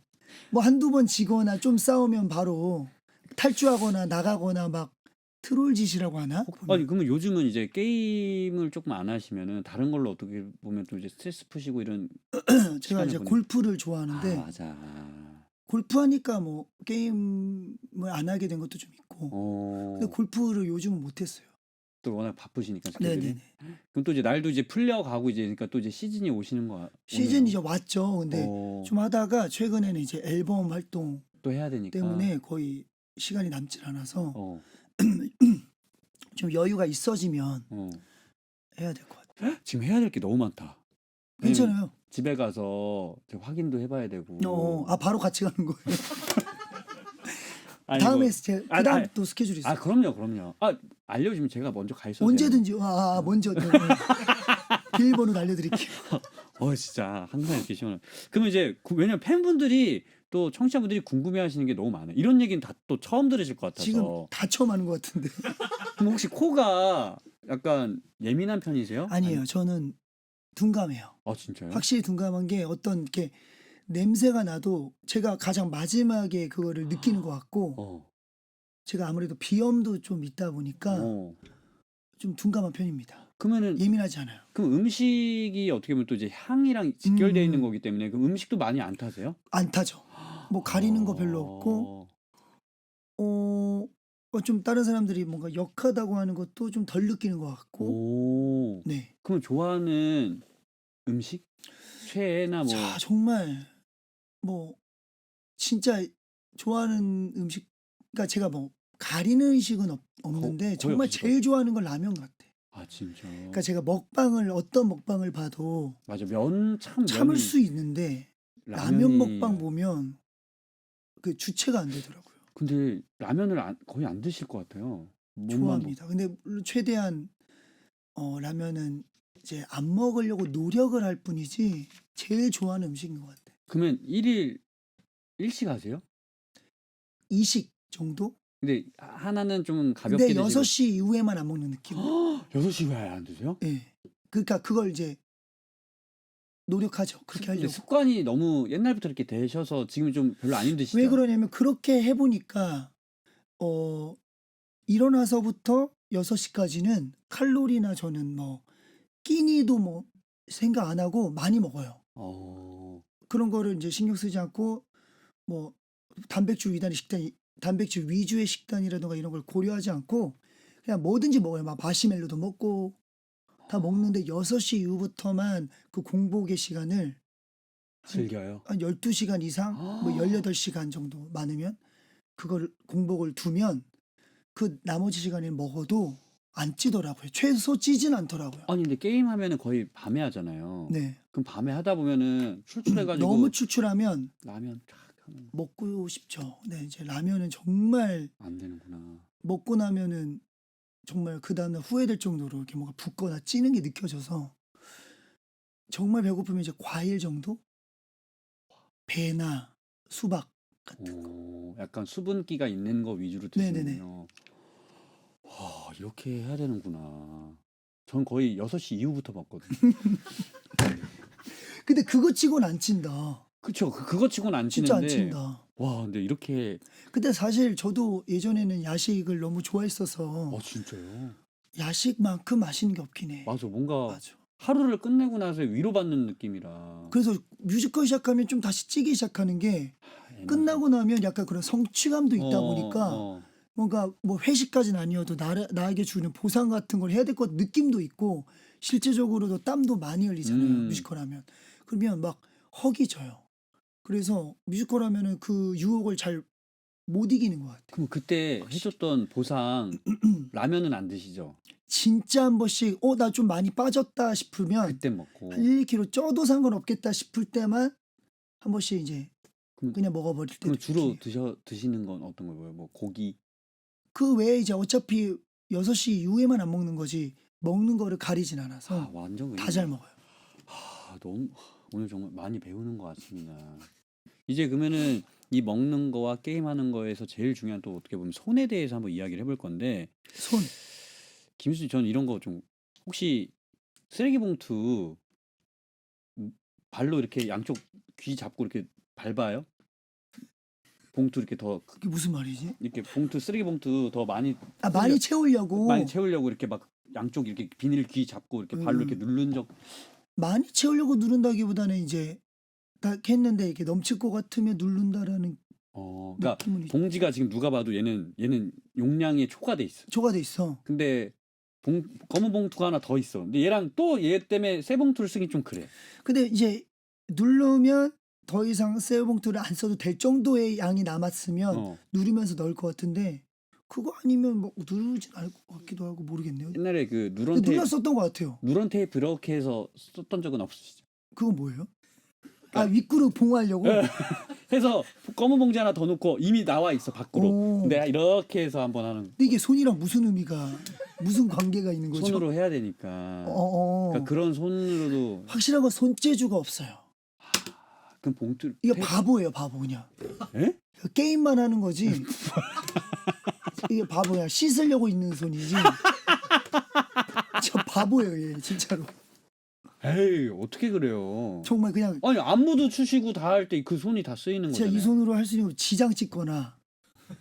Speaker 2: 뭐 한두 번 지거나 좀 싸우면 바로 탈주하거나 나가거나 막 트롤 짓이라고 하나?
Speaker 1: 아니 그러면 요즘은 이제 게임을 조금 안 하시면은 다른 걸로 어떻게 보면 또 이제 스트레스 푸시고 이런.
Speaker 2: 제가 이제 골프를 좋아하는데
Speaker 1: 맞아.
Speaker 2: 골프 하니까 뭐 게임을 안 하게 된 것도 좀 있고. 근데 골프를 요즘은 못 했어요.
Speaker 1: 또 워낙 바쁘시니까 스케줄이.
Speaker 2: 네네네.
Speaker 1: 그럼 또 이제 날도 이제 풀려가고 이제 그러니까 또 이제 시즌이 오시는 거.
Speaker 2: 시즌이 이제 왔죠. 근데
Speaker 1: 어,
Speaker 2: 좀 하다가 최근에는 이제 앨범 활동
Speaker 1: 또 해야 되니까.
Speaker 2: 때문에 거의 시간이 남질 않아서
Speaker 1: 어,
Speaker 2: 좀 여유가 있어지면
Speaker 1: 어.
Speaker 2: 해야 될 것 같아요.
Speaker 1: 지금 해야 될 게 너무 많다.
Speaker 2: 괜찮아요.
Speaker 1: 집에 가서 제가 확인도 해봐야 되고.
Speaker 2: 바로 같이 가는 거예요.
Speaker 1: 아니,
Speaker 2: 다음에
Speaker 1: 뭐,
Speaker 2: 그다음 또 스케줄이 있어요.
Speaker 1: 그럼요. 알려주면 제가 먼저 가 있어도
Speaker 2: 언제든지 먼저 비밀번호 알려드릴게요.
Speaker 1: 진짜 항상 이렇게 시원해. 그러면 이제 왜냐면 팬분들이 또 청취자분들이 궁금해하시는 게 너무 많아요. 이런 얘기는 다 또 처음 들으실 것 같아서.
Speaker 2: 지금 다 처음 하는 것 같은데.
Speaker 1: 그럼 혹시 코가 약간 예민한 편이세요?
Speaker 2: 아니에요. 저는 둔감해요.
Speaker 1: 진짜요?
Speaker 2: 확실히 둔감한 게 어떤 이렇게 냄새가 나도 제가 가장 마지막에 그거를 느끼는 것 같고 제가 아무래도 비염도 좀 있다 보니까 좀 둔감한 편입니다.
Speaker 1: 그러면은
Speaker 2: 예민하지 않아요.
Speaker 1: 그럼 음식이 어떻게 보면 또 이제 향이랑 직결되어 있는 거기 때문에 그럼 음식도 많이 안 타세요?
Speaker 2: 안 타죠. 뭐 가리는 거 별로 없고 좀 다른 사람들이 뭔가 역하다고 하는 것도 좀 덜 느끼는 것 같고. 네.
Speaker 1: 그럼 좋아하는 음식? 최애나 뭐.
Speaker 2: 자, 정말 뭐 진짜 좋아하는 음식, 그러니까 제가 뭐 가리는 의식은 없는데
Speaker 1: 거의
Speaker 2: 정말
Speaker 1: 없으실
Speaker 2: 제일 좋아하는 건 라면 같아.
Speaker 1: 아 진짜.
Speaker 2: 그러니까 제가 어떤 먹방을 봐도
Speaker 1: 맞아 면 참
Speaker 2: 참을
Speaker 1: 면이
Speaker 2: 수 있는데 라면 먹방 보면 그 주체가 안 되더라고요.
Speaker 1: 근데 라면을 거의 안 드실 것 같아요. 몸만
Speaker 2: 좋아합니다. 근데 물론 최대한 라면은 이제 안 먹으려고 노력을 할 뿐이지 제일 좋아하는 음식인 것 같아.
Speaker 1: 그러면 일일 일식 하세요?
Speaker 2: 2식 정도?
Speaker 1: 근데 하나는 좀
Speaker 2: 근데
Speaker 1: 가볍게 드시고
Speaker 2: 6시 이후에만 안 먹는 느낌.
Speaker 1: 6시 왜 안 드세요?
Speaker 2: 예. 그러니까 그걸 이제 노력하죠. 그렇게
Speaker 1: 근데
Speaker 2: 하려고.
Speaker 1: 습관이 너무 옛날부터 이렇게 되셔서 지금 좀 별로 안 힘드시죠?
Speaker 2: 왜 그러냐면 그렇게 해보니까 일어나서부터 6시까지는 칼로리나 저는 뭐 끼니도 뭐 생각 안 하고 많이 먹어요.
Speaker 1: 어.
Speaker 2: 그런 거를 이제 신경 쓰지 않고 뭐 단백질 위주의 식단이라든가 이런 걸 고려하지 않고 그냥 뭐든지 먹어요. 막 마시멜로도 먹고 다 먹는데 6시 이후부터만 그 공복의 시간을
Speaker 1: 즐겨요.
Speaker 2: 한 12시간 이상 뭐 18시간 정도 많으면 그걸 공복을 두면 그 나머지 시간에 먹어도 안 찌더라고요. 최소 찌진 않더라고요.
Speaker 1: 아니 근데 게임 하면은 거의 밤에 하잖아요.
Speaker 2: 네.
Speaker 1: 그럼 밤에 하다 보면은 출출해가지고
Speaker 2: 너무 출출하면
Speaker 1: 라면 쫙 하면
Speaker 2: 먹고 싶죠. 네, 이제 라면은 정말
Speaker 1: 안 되는구나.
Speaker 2: 먹고 나면은 정말 그 다음날 후회될 정도로 이렇게 뭔가 붓거나 찌는 게 느껴져서 정말 배고프면 이제 과일 정도? 배나 수박 같은 거.
Speaker 1: 약간 수분기가 있는 거 위주로
Speaker 2: 네네네.
Speaker 1: 드시는군요. 와, 이렇게 해야 되는구나. 전 거의 6시 이후부터 먹거든요.
Speaker 2: 근데 그거 치고는 안 찐다.
Speaker 1: 그쵸. 그거 치고는 안
Speaker 2: 진짜 안
Speaker 1: 치는데.
Speaker 2: 찐다.
Speaker 1: 와, 근데 이렇게.
Speaker 2: 근데 사실 저도 예전에는 야식을 너무 좋아했어서
Speaker 1: 진짜요?
Speaker 2: 야식만큼 맛있는 게 없긴 해.
Speaker 1: 맞아. 뭔가
Speaker 2: 맞아.
Speaker 1: 하루를 끝내고 나서 위로받는 느낌이라.
Speaker 2: 그래서 뮤지컬 시작하면 좀 다시 찌기 시작하는 게 끝나고 나면 약간 그런 성취감도 있다 보니까 뭔가 뭐 회식까지는 아니어도 나에게 주는 보상 같은 걸 해야 될 것 느낌도 있고 실제적으로도 땀도 많이 흘리잖아요. 뮤지컬 하면. 그러면 막 허기 져요. 그래서 뮤지컬 하면은 그 유혹을 잘 못 이기는 것 같아요.
Speaker 1: 그럼 그때 해줬던 보상 라면은 안 드시죠?
Speaker 2: 진짜 한 번씩 나 좀 많이 빠졌다 싶으면
Speaker 1: 그때 먹고.
Speaker 2: 한 1~2kg 쪄도 상관없겠다 싶을 때만 한 번씩 이제 그냥 먹어버릴 때도
Speaker 1: 그럼 주로
Speaker 2: 있긴
Speaker 1: 드시는 건 어떤 거예요? 뭐 고기?
Speaker 2: 그 외에 이제 어차피 6시 이후에만 안 먹는 거지 먹는 거를 가리진 않아서
Speaker 1: 완전
Speaker 2: 다 잘 먹어요.
Speaker 1: 너무 오늘 정말 많이 배우는 것 같습니다. 이제 그러면은 이 먹는 거와 게임하는 거에서 제일 중요한 또 어떻게 보면 손에 대해서 한번 이야기를 해볼 건데
Speaker 2: 손.
Speaker 1: 김수진 저는 이런 거 좀 혹시 쓰레기 봉투 발로 이렇게 양쪽 귀 잡고 이렇게 밟아요? 봉투 이렇게 더
Speaker 2: 그게 무슨 말이지?
Speaker 1: 이렇게 쓰레기 봉투 더 많이
Speaker 2: 많이 채우려고.
Speaker 1: 많이 채우려고 이렇게 막 양쪽 이렇게 비닐 귀 잡고 이렇게 발로 이렇게 누른 적
Speaker 2: 많이 채우려고 누른다기보다는 이제 딱 했는데 이렇게 넘칠 것 같으면 누른다라는
Speaker 1: 그러니까
Speaker 2: 느낌은
Speaker 1: 봉지가 지금 누가 봐도 얘는 용량이 초과돼 있어.
Speaker 2: 초과돼 있어.
Speaker 1: 근데 검은 봉투가 하나 더 있어. 근데 얘랑 또 얘 때문에 새 봉투를 쓰기 좀 그래.
Speaker 2: 근데 이제 누르면 더 이상 새 봉투를 안 써도 될 정도의 양이 남았으면 누르면서 넣을 것 같은데 그거 아니면 뭐 누르진 않을 것 같기도 하고 모르겠네요.
Speaker 1: 옛날에 그 누런 테이프
Speaker 2: 눌렀었던 것 같아요.
Speaker 1: 누런 테이프 이렇게 해서 썼던 적은 없으시죠?
Speaker 2: 그건 뭐예요? 윗구르 봉하려고?
Speaker 1: 해서 검은 봉지 하나 더 넣고 이미 나와 있어 밖으로. 근데 이렇게 해서 한번 하는.
Speaker 2: 근데 이게 손이랑 무슨 관계가 있는 거죠?
Speaker 1: 손으로 해야 되니까. 그러니까 그런 손으로도
Speaker 2: 확실한 건 손재주가 없어요.
Speaker 1: 그럼 봉투
Speaker 2: 이게 바보예요, 바보 그냥.
Speaker 1: 에?
Speaker 2: 게임만 하는 거지. 이게 바보야. 씻으려고 있는 손이지. 저 바보예요, 얘 진짜로.
Speaker 1: 에이 어떻게 그래요?
Speaker 2: 정말 그냥
Speaker 1: 아니 안무도 추시고 다 할 때 그 손이 다 쓰이는
Speaker 2: 진짜
Speaker 1: 거잖아요.
Speaker 2: 이 손으로 할 수 있는 거 지장 찍거나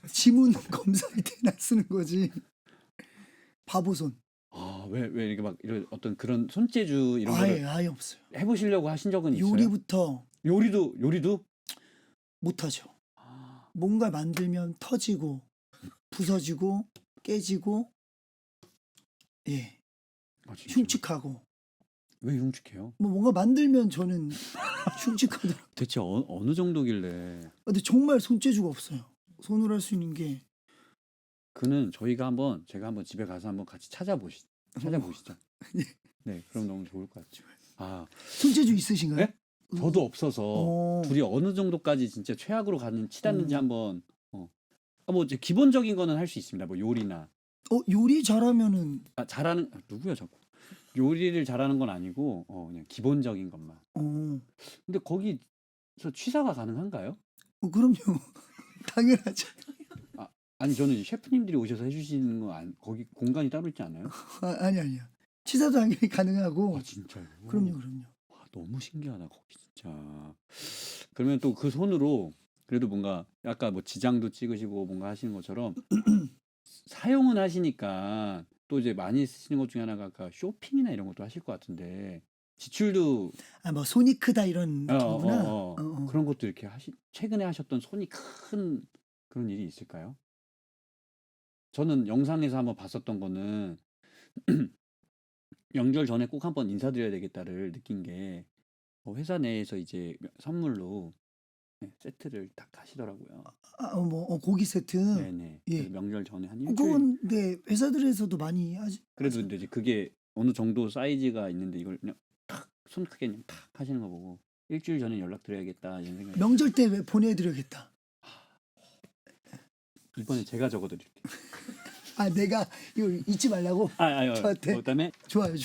Speaker 2: 지문 검사할 때나 쓰는 거지. 바보 손.
Speaker 1: 왜 이렇게 막 이런 어떤 그런 손재주 이런 거를
Speaker 2: 아예 없어요.
Speaker 1: 해보시려고 하신 적은 있어요?
Speaker 2: 요리부터
Speaker 1: 요리도
Speaker 2: 못하죠. 뭔가 만들면 터지고 부서지고 깨지고 예
Speaker 1: 진짜요?
Speaker 2: 흉측하고
Speaker 1: 왜 흉측해요?
Speaker 2: 뭐 뭔가 만들면 저는 흉측하더라고요.
Speaker 1: 대체 어느 정도길래?
Speaker 2: 근데 정말 손재주가 없어요. 손으로 할 수 있는 게.
Speaker 1: 그는 제가 한번 집에 가서 한번 같이 찾아보시죠.
Speaker 2: 예.
Speaker 1: 네, 그럼 너무 좋을 것 같죠. 아,
Speaker 2: 손재주 있으신가요?
Speaker 1: 네? 저도 없어서
Speaker 2: 어.
Speaker 1: 둘이 어느 정도까지 진짜 최악으로 치닫는지
Speaker 2: 음.
Speaker 1: 한번 뭐 이제 기본적인 거는 할 수 있습니다. 뭐 요리나
Speaker 2: 요리 잘하면은
Speaker 1: 잘하는 누구야 자꾸 요리를 잘하는 건 아니고 그냥 기본적인 것만. 근데 거기서 취사가 가능한가요?
Speaker 2: 그럼요. 당연하죠.
Speaker 1: 아니 저는 이제 셰프님들이 오셔서 해주시는 거 거기 공간이 따로 있지 않아요?
Speaker 2: 아니요. 취사도 당연히 가능하고.
Speaker 1: 아 진짜요?
Speaker 2: 그럼요.
Speaker 1: 와, 너무 신기하다 거기 진짜. 그러면 또 그 손으로 그래도 뭔가 아까 뭐 지장도 찍으시고 뭔가 하시는 것처럼 사용은 하시니까 또 이제 많이 쓰시는 것 중에 하나가 아까 쇼핑이나 이런 것도 하실 것 같은데 지출도
Speaker 2: 뭐 손이 크다 이런 느낌이구나.
Speaker 1: 그런 것도 이렇게 최근에 하셨던 손이 큰 그런 일이 있을까요? 저는 영상에서 한번 봤었던 거는 명절 전에 꼭 한번 인사드려야 되겠다를 느낀 게 회사 내에서 이제 선물로 세트를 딱 하시더라고요.
Speaker 2: 뭐 고기 세트.
Speaker 1: 네네.
Speaker 2: 예.
Speaker 1: 그래서 명절 전에 한 일주일.
Speaker 2: 그건 네 회사들에서도 많이 하지.
Speaker 1: 그래도 근데 이제 그게 어느 정도 사이즈가 있는데 이걸 그냥 탁 손 크게 그냥 탁 하시는 거 보고 일주일 전에 연락드려야겠다 이런 생각이.
Speaker 2: 명절 때 왜 보내드려야겠다.
Speaker 1: 이번에 제가 적어드릴게요.
Speaker 2: 내가 이거 잊지 말라고. 저한테.
Speaker 1: 그다음에
Speaker 2: 좋아요.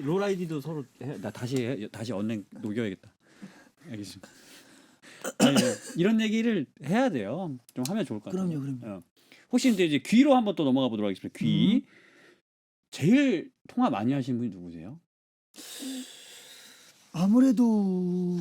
Speaker 1: 롤 아이디도 서로 나 다시 언행 녹여야겠다. 알겠습니다. 아니, 이런 얘기를 해야 돼요. 좀 하면 좋을 것 같아요.
Speaker 2: 그럼요.
Speaker 1: 혹시 이제 귀로 한번 또 넘어가 보도록 하겠습니다. 귀. 제일 통화 많이 하시는 분이 누구세요?
Speaker 2: 아무래도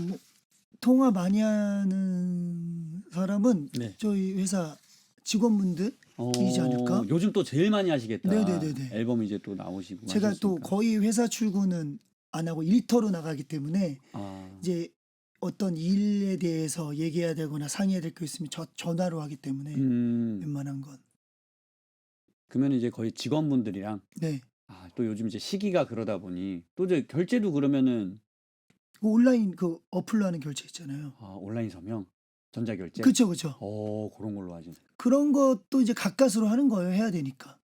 Speaker 2: 통화 많이 하는 사람은
Speaker 1: 네.
Speaker 2: 저희 회사 직원분들이지 않을까?
Speaker 1: 요즘 또 제일 많이 하시겠다.
Speaker 2: 네네네네.
Speaker 1: 앨범 이제 또 나오시고.
Speaker 2: 제가
Speaker 1: 하셨으니까.
Speaker 2: 또 거의 회사 출근은 안 하고 일터로 나가기 때문에 이제 어떤 일에 대해서 얘기해야 되거나 상의해야 될 거 있으면 전화로 하기 때문에 웬만한 건.
Speaker 1: 그러면 이제 거의 직원분들이랑.
Speaker 2: 네.
Speaker 1: 또 요즘 이제 시기가 그러다 보니 또 이제 결제도 그러면은
Speaker 2: 온라인 그 어플로 하는 결제 있잖아요.
Speaker 1: 온라인 서명, 전자결제.
Speaker 2: 그쵸.
Speaker 1: 그런 걸로 하시네.
Speaker 2: 그런 것도 이제 가까스로 하는 거예요. 해야 되니까.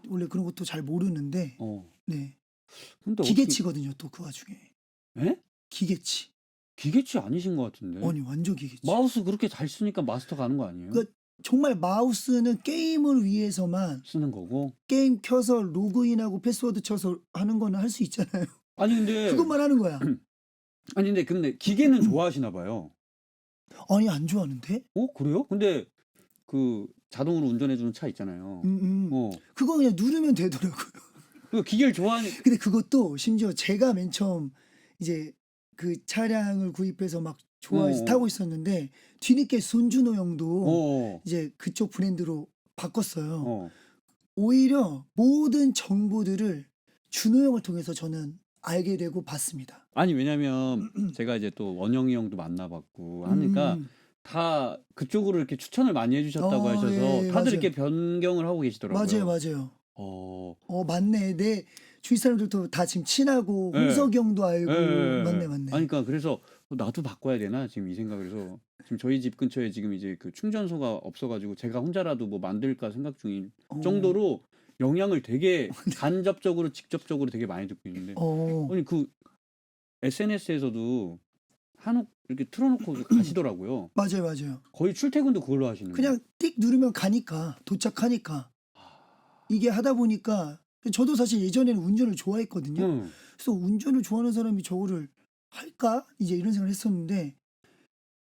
Speaker 2: 원래 그런 것도 잘 모르는데. 네.
Speaker 1: 근데
Speaker 2: 기계치거든요. 또 그 와중에.
Speaker 1: 예?
Speaker 2: 기계치.
Speaker 1: 기계치 아니신 것 같은데.
Speaker 2: 아니 완전 기계치.
Speaker 1: 마우스 그렇게 잘 쓰니까 마스터 가는 거 아니에요?
Speaker 2: 그러니까 정말 마우스는 게임을 위해서만
Speaker 1: 쓰는 거고.
Speaker 2: 게임 켜서 로그인하고 패스워드 쳐서 하는 거는 할 수 있잖아요.
Speaker 1: 아니 근데
Speaker 2: 그것만 하는 거야.
Speaker 1: 아니 근데 기계는 좋아하시나 봐요.
Speaker 2: 아니 안 좋아하는데?
Speaker 1: 그래요? 근데 그 자동으로 운전해주는 차 있잖아요.
Speaker 2: 그거 그냥 누르면 되더라고요.
Speaker 1: 그 기계를 좋아하는.
Speaker 2: 근데 그것도 심지어 제가 맨 처음 이제 그 차량을 구입해서 막 좋아해서 타고 있었는데 뒤늦게 손준호 형도 이제 그쪽 브랜드로 바꿨어요. 오히려 모든 정보들을 준호 형을 통해서 저는 알게 되고 봤습니다.
Speaker 1: 아니 왜냐면 제가 이제 또 원영이 형도 만나봤고 하니까 다 그쪽으로 이렇게 추천을 많이 해주셨다고 하셔서
Speaker 2: 예,
Speaker 1: 다들
Speaker 2: 맞아요.
Speaker 1: 이렇게 변경을 하고 계시더라고요.
Speaker 2: 맞아요. 맞네. 내 주위 사람들도 다 지금 친하고
Speaker 1: 네.
Speaker 2: 홍석이 형도 알고.
Speaker 1: 네.
Speaker 2: 맞네.
Speaker 1: 아니 그러니까 그래서 나도 바꿔야 되나 지금 이 생각을 해서 지금 저희 집 근처에 지금 이제 그 충전소가 없어가지고 제가 혼자라도 뭐 만들까 생각 중인 정도로 영향을 되게 간접적으로 직접적으로 되게 많이 듣고 있는데 아니 그 SNS에서도 이렇게 틀어놓고 가시더라고요.
Speaker 2: 맞아요.
Speaker 1: 거의 출퇴근도 그걸로 하시는
Speaker 2: 그냥 띡 누르면 가니까 도착하니까 이게 하다 보니까 저도 사실 예전에는 운전을 좋아했거든요. 그래서 운전을 좋아하는 사람이 저거를 할까? 이제 이런 생각을 했었는데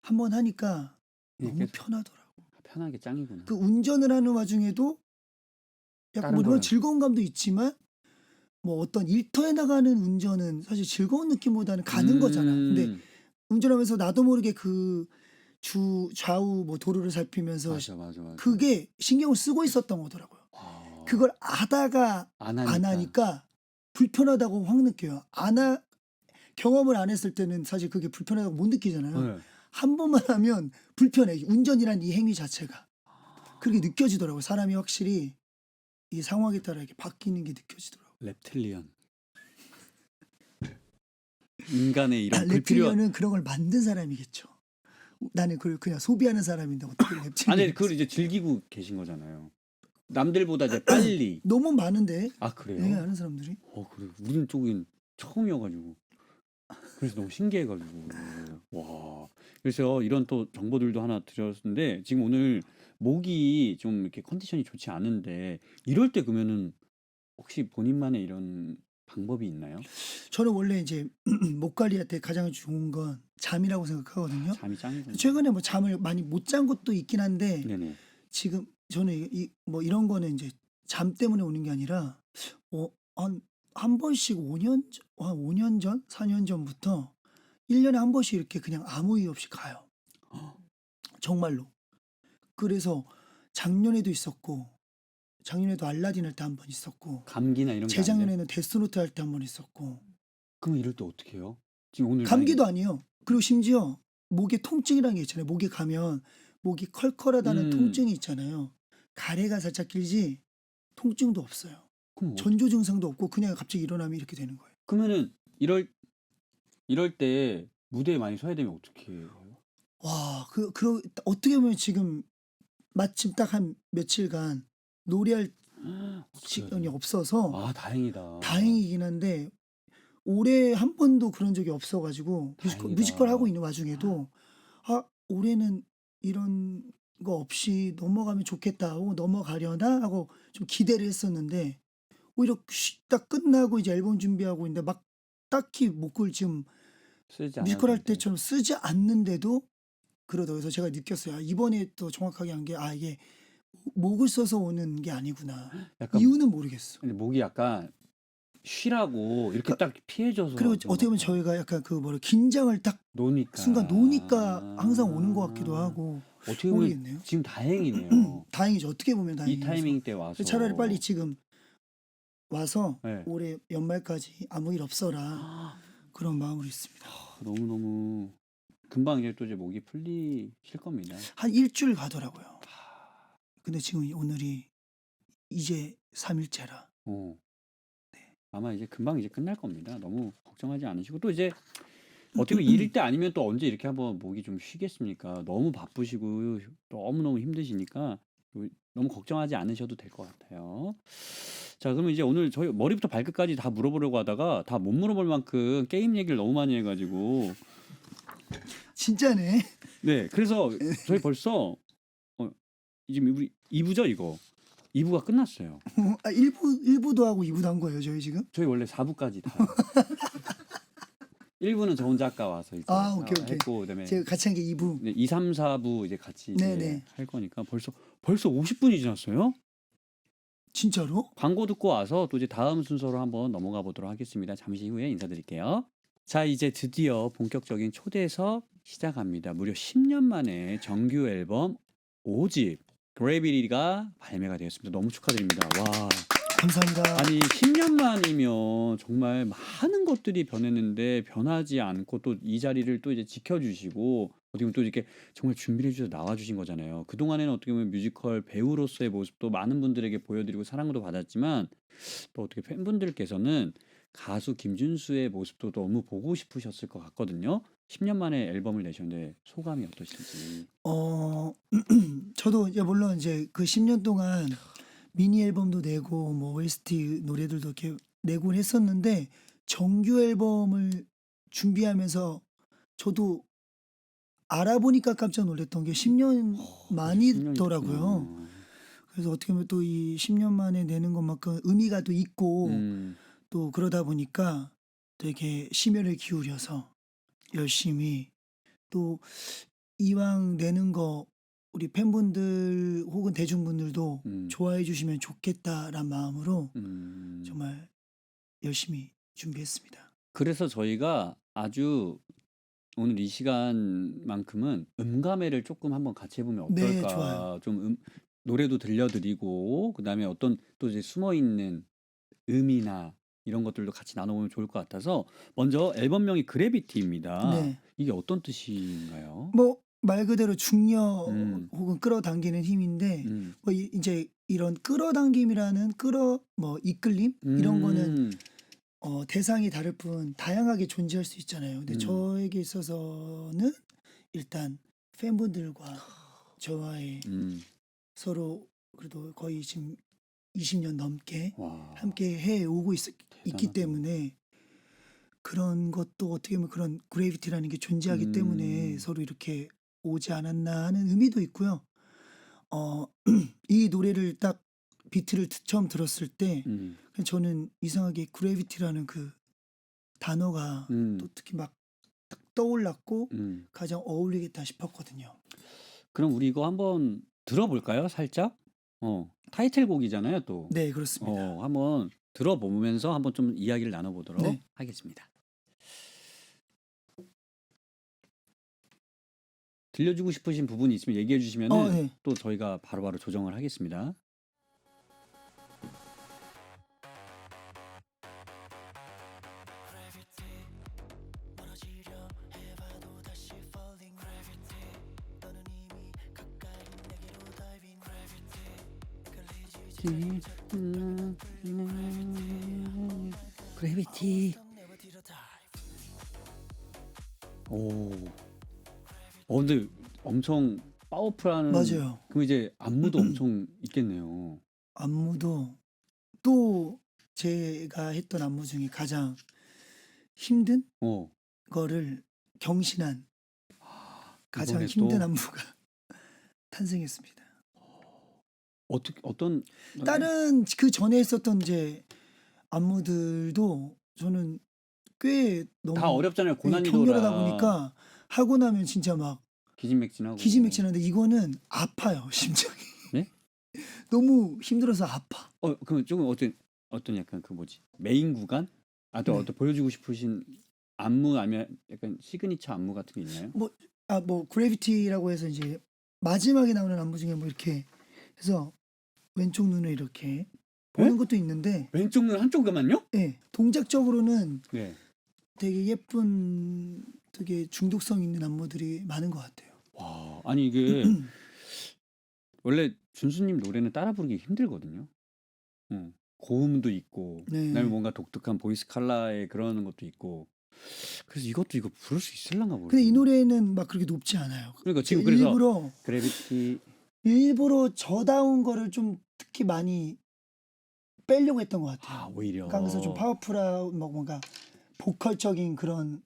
Speaker 2: 한번 하니까 너무 편하더라고.
Speaker 1: 편하게 짱이구나.
Speaker 2: 그 운전을 하는 와중에도 약간 물론 즐거운 감도 있지만 뭐 어떤 일터에 나가는 운전은 사실 즐거운 느낌보다는 가는 거잖아. 근데 운전하면서 나도 모르게 그 좌우 뭐 도로를 살피면서
Speaker 1: 맞아.
Speaker 2: 그게 신경을 쓰고 있었던 거더라고요. 그걸 하다가 안 하니까 불편하다고 확 느껴요. 경험을 안 했을 때는 사실 그게 불편하다고 못 느끼잖아요. 한 번만 하면 불편해. 운전이란 이 행위 자체가. 그렇게 느껴지더라고요. 사람이 확실히 이 상황에 따라 이렇게 바뀌는 게 느껴지더라고요.
Speaker 1: reptilian. 인간의 이런 불필요한
Speaker 2: reptilian은 그런 걸 만든 사람이겠죠. 나는 그걸 그냥 소비하는 사람인데 어떻게
Speaker 1: 아니
Speaker 2: reptilian?
Speaker 1: 그걸 이제 즐기고 계신 거잖아요. 남들보다 이제 빨리.
Speaker 2: 너무 많은데.
Speaker 1: 아
Speaker 2: 네,
Speaker 1: 그래요?
Speaker 2: 아는 사람들이.
Speaker 1: 그래. 우리는 쪽은 처음이어가지고 그래서 너무 신기해가지고 와. 그래서 이런 또 정보들도 하나 드렸는데 지금 오늘 목이 좀 이렇게 컨디션이 좋지 않은데 이럴 때 그러면은 혹시 본인만의 이런 방법이 있나요?
Speaker 2: 저는 원래 이제 목 관리한테 가장 좋은 건 잠이라고
Speaker 1: 아,
Speaker 2: 생각하거든요.
Speaker 1: 잠이 짱이군요.
Speaker 2: 최근에 뭐 잠을 많이 못 잔 것도 있긴 한데
Speaker 1: 네네.
Speaker 2: 지금 저는 뭐 이런 거는 이제 잠 때문에 오는 게 아니라 한 번씩 5년 전, 4년 전부터 1년에 한 번씩 이렇게 그냥 아무 이유 없이 가요. 정말로. 그래서 작년에도 있었고 작년에도 알라딘 할 때 한 번 있었고
Speaker 1: 감기나 이런 게 안 돼?
Speaker 2: 재작년에는 데스노트 할 때 한 번 있었고
Speaker 1: 그럼 이럴 때 어떻게 해요? 지금 오늘
Speaker 2: 감기도 아니에요. 그리고 심지어 목에 통증이라는 게 있잖아요. 목에 가면 목이 컬컬하다는 통증이 있잖아요. 가래가 살짝 길지 통증도 없어요.
Speaker 1: 그럼
Speaker 2: 전조 증상도 없고 그냥 갑자기 일어나면 이렇게 되는 거예요.
Speaker 1: 그러면은 이럴 때 무대에 많이 서야 되면 어떻게 해요?
Speaker 2: 와, 어떻게 보면 지금 마침 딱 한 며칠간 노래할
Speaker 1: 어떻게 해야
Speaker 2: 시간이
Speaker 1: 돼요?
Speaker 2: 없어서
Speaker 1: 아 다행이다.
Speaker 2: 다행이긴 한데 올해 한 번도 그런 적이 없어가지고
Speaker 1: 다행이다.
Speaker 2: 뮤지컬 하고 있는 와중에도 올해는 이런 거 없이 넘어가면 좋겠다 하고 넘어가려나 하고 좀 기대를 했었는데 오히려 딱 끝나고 이제 앨범 준비하고 있는데 막 딱히 목을 지금
Speaker 1: 쓰지
Speaker 2: 뮤지컬 할
Speaker 1: 않았는데.
Speaker 2: 때처럼 쓰지 않는데도 그러다 그래서 제가 느꼈어요. 이번에 또 정확하게 한 게 이게 목을 써서 오는 게 아니구나.
Speaker 1: 약간
Speaker 2: 이유는 모르겠어.
Speaker 1: 근데 목이 약간 쉬라고 이렇게 딱 피해줘서
Speaker 2: 그리고
Speaker 1: 그런
Speaker 2: 어떻게 보면
Speaker 1: 것 같아요.
Speaker 2: 저희가 약간 긴장을 딱
Speaker 1: 노니까.
Speaker 2: 순간 노니까 항상 오는 것 같기도 하고
Speaker 1: 어떻게 보면
Speaker 2: 모르겠네요.
Speaker 1: 지금 다행이네요.
Speaker 2: 다행이죠. 어떻게 보면
Speaker 1: 이
Speaker 2: 다행이죠.
Speaker 1: 타이밍 때 와서.
Speaker 2: 차라리 빨리 지금 와서
Speaker 1: 네.
Speaker 2: 올해 연말까지 아무 일 없어라 그런 마음으로 있습니다.
Speaker 1: 너무너무 금방 이제 또 이제 목이 풀리실 겁니다.
Speaker 2: 한 일주일 가더라고요. 근데 지금 오늘이 이제 3일째라.
Speaker 1: 아마 이제 금방 이제 끝날 겁니다. 너무 걱정하지 않으시고 또 이제 어떻게 보면 일일 때 아니면 또 언제 이렇게 한번 목이 좀 쉬겠습니까? 너무 바쁘시고 너무너무 힘드시니까 너무 걱정하지 않으셔도 될 것 같아요. 자, 그러면 이제 오늘 저희 머리부터 발끝까지 다 물어보려고 하다가 다 못 물어볼 만큼 게임 얘기를 너무 많이 해가지고
Speaker 2: 진짜네.
Speaker 1: 네, 그래서 저희 벌써 지금 우리 2부죠 이거 2부가 끝났어요.
Speaker 2: 1부도 하고 2부도 한 거예요, 저희 지금?
Speaker 1: 저희 원래 4부까지 다 1부는 저 혼자 아까 와서 이제
Speaker 2: 오케이.
Speaker 1: 했고 그다음에
Speaker 2: 제가 같이 한 게 2부.
Speaker 1: 네, 2, 3, 4부 이제 같이 이제
Speaker 2: 네네.
Speaker 1: 할 거니까 벌써 50분이 지났어요?
Speaker 2: 진짜로?
Speaker 1: 광고 듣고 와서 또 이제 다음 순서로 한번 넘어가 보도록 하겠습니다. 잠시 후에 인사드릴게요. 자, 이제 드디어 본격적인 초대석 시작합니다. 무려 10년 만에 정규 앨범 5집 그래비티가 발매가 되었습니다. 너무 축하드립니다. 와.
Speaker 2: 감사합니다.
Speaker 1: 아니 10년 만이면 정말 많은 것들이 변했는데 변하지 않고 또 이 자리를 또 이제 지켜주시고 어떻게 보면 또 이렇게 정말 준비를 해주셔서 나와주신 거잖아요. 그동안에는 어떻게 보면 뮤지컬 배우로서의 모습도 많은 분들에게 보여드리고 사랑도 받았지만 또 어떻게 팬분들께서는 가수 김준수의 모습도 너무 보고 싶으셨을 것 같거든요. 10년 만에 앨범을 내셨는데 소감이 어떠신지.
Speaker 2: 저도 이제 물론 이제 그 10년 동안 미니 앨범도 내고 뭐 OST 노래들도 이렇게 내곤 했었는데 정규 앨범을 준비하면서 저도 알아보니까 깜짝 놀랐던 게 10년 만이더라고요. 그래서 어떻게 보면 또 이 10년 만에 내는 것만큼 의미가 또 있고 또 그러다 보니까 되게 심혈을 기울여서 열심히 또 이왕 내는 거 우리 팬분들 혹은 대중분들도 좋아해 주시면 좋겠다란 마음으로 정말 열심히 준비했습니다.
Speaker 1: 그래서 저희가 아주 오늘 이 시간만큼은 음감회를 조금 한번 같이 해보면
Speaker 2: 네,
Speaker 1: 어떨까?
Speaker 2: 좋아요.
Speaker 1: 좀 노래도 들려드리고 그다음에 어떤 또 이제 숨어 있는 의미나 이런 것들도 같이 나눠보면 좋을 것 같아서 먼저 앨범명이 그래비티입니다.
Speaker 2: 네.
Speaker 1: 이게 어떤 뜻인가요?
Speaker 2: 뭐 말 그대로 중력 혹은 끌어당기는 힘인데 뭐 이제 이런 끌어당김이라는 뭐 이끌림 이런 거는 대상이 다를 뿐 다양하게 존재할 수 있잖아요. 근데
Speaker 1: 음.
Speaker 2: 저에게 있어서는 일단 팬분들과 저와의
Speaker 1: 음.
Speaker 2: 서로 그래도 거의 지금 20년 넘게
Speaker 1: 와.
Speaker 2: 함께 해 오고 있기
Speaker 1: 대단하다.
Speaker 2: 때문에 그런 것도 어떻게 보면 그런 그래비티라는 게 존재하기 때문에 서로 이렇게 오지 않았나 하는 의미도 있고요. 이 노래를 딱 비트를 처음 들었을 때
Speaker 1: 음.
Speaker 2: 그냥 저는 이상하게 그래비티라는 그 단어가
Speaker 1: 음.
Speaker 2: 또 특히 막 딱 떠올랐고
Speaker 1: 음.
Speaker 2: 가장 어울리겠다 싶었거든요.
Speaker 1: 그럼 우리 이거 한번 들어볼까요? 살짝? 타이틀곡이잖아요, 또.
Speaker 2: 네, 그렇습니다.
Speaker 1: 한번 들어보면서 한번 좀 이야기를 나눠보도록
Speaker 2: 네.
Speaker 1: 하겠습니다. 들려주고 싶으신 부분이 있으면 얘기해 주시면은
Speaker 2: 네.
Speaker 1: 또 저희가 바로바로 조정을 하겠습니다. 그래비티. 오. 근데 엄청 파워풀한.
Speaker 2: 맞아요.
Speaker 1: 그럼 이제 안무도 엄청 있겠네요.
Speaker 2: 안무도 또 제가 했던 안무 중에 가장 힘든
Speaker 1: 어.
Speaker 2: 거를 경신한 가장
Speaker 1: 이번에
Speaker 2: 힘든
Speaker 1: 또
Speaker 2: 안무가 탄생했습니다.
Speaker 1: 어떤
Speaker 2: 다른 그 전에 했었던 이제 안무들도 저는 꽤
Speaker 1: 다
Speaker 2: 너무
Speaker 1: 어렵잖아요. 고난이도라.
Speaker 2: 격렬하다 보니까 하고 나면 진짜 막
Speaker 1: 기진맥진하고.
Speaker 2: 기진맥진한데 이거는 아파요, 심장이.
Speaker 1: 네?
Speaker 2: 너무 힘들어서 아파.
Speaker 1: 그럼 조금 어떤 약간 그 뭐지? 메인 구간? 또
Speaker 2: 네.
Speaker 1: 어떤 보여주고 싶으신 안무 아니면 약간 시그니처 안무 같은 게 있나요?
Speaker 2: 뭐 그래비티라고 해서 이제 마지막에 나오는 안무 중에 뭐 이렇게 해서 왼쪽 눈을 이렇게 보는 것도 있는데
Speaker 1: 왼쪽 눈 한쪽에만요?
Speaker 2: 동작적으로는
Speaker 1: 네.
Speaker 2: 되게 예쁜 되게 중독성 있는 안무들이 많은 것 같아요.
Speaker 1: 와, 아니 이게 원래 준수님 노래는 따라 부르기 힘들거든요. 고음도 있고,
Speaker 2: 네.
Speaker 1: 그다음에 뭔가 독특한 보이스 컬러의 그런 것도 있고, 그래서 이거 부를 수 있을란가 모르겠어요.
Speaker 2: 근데 이 노래는 막 그렇게 높지 않아요.
Speaker 1: 그러니까 지금 그래서
Speaker 2: 일부러
Speaker 1: 그래비티.
Speaker 2: 저다운 거를 좀 특히 많이 빼려고 했던 것 같아요.
Speaker 1: 오히려.
Speaker 2: 그러니까 그래서 좀 파워풀한 뭔가 보컬적인 그런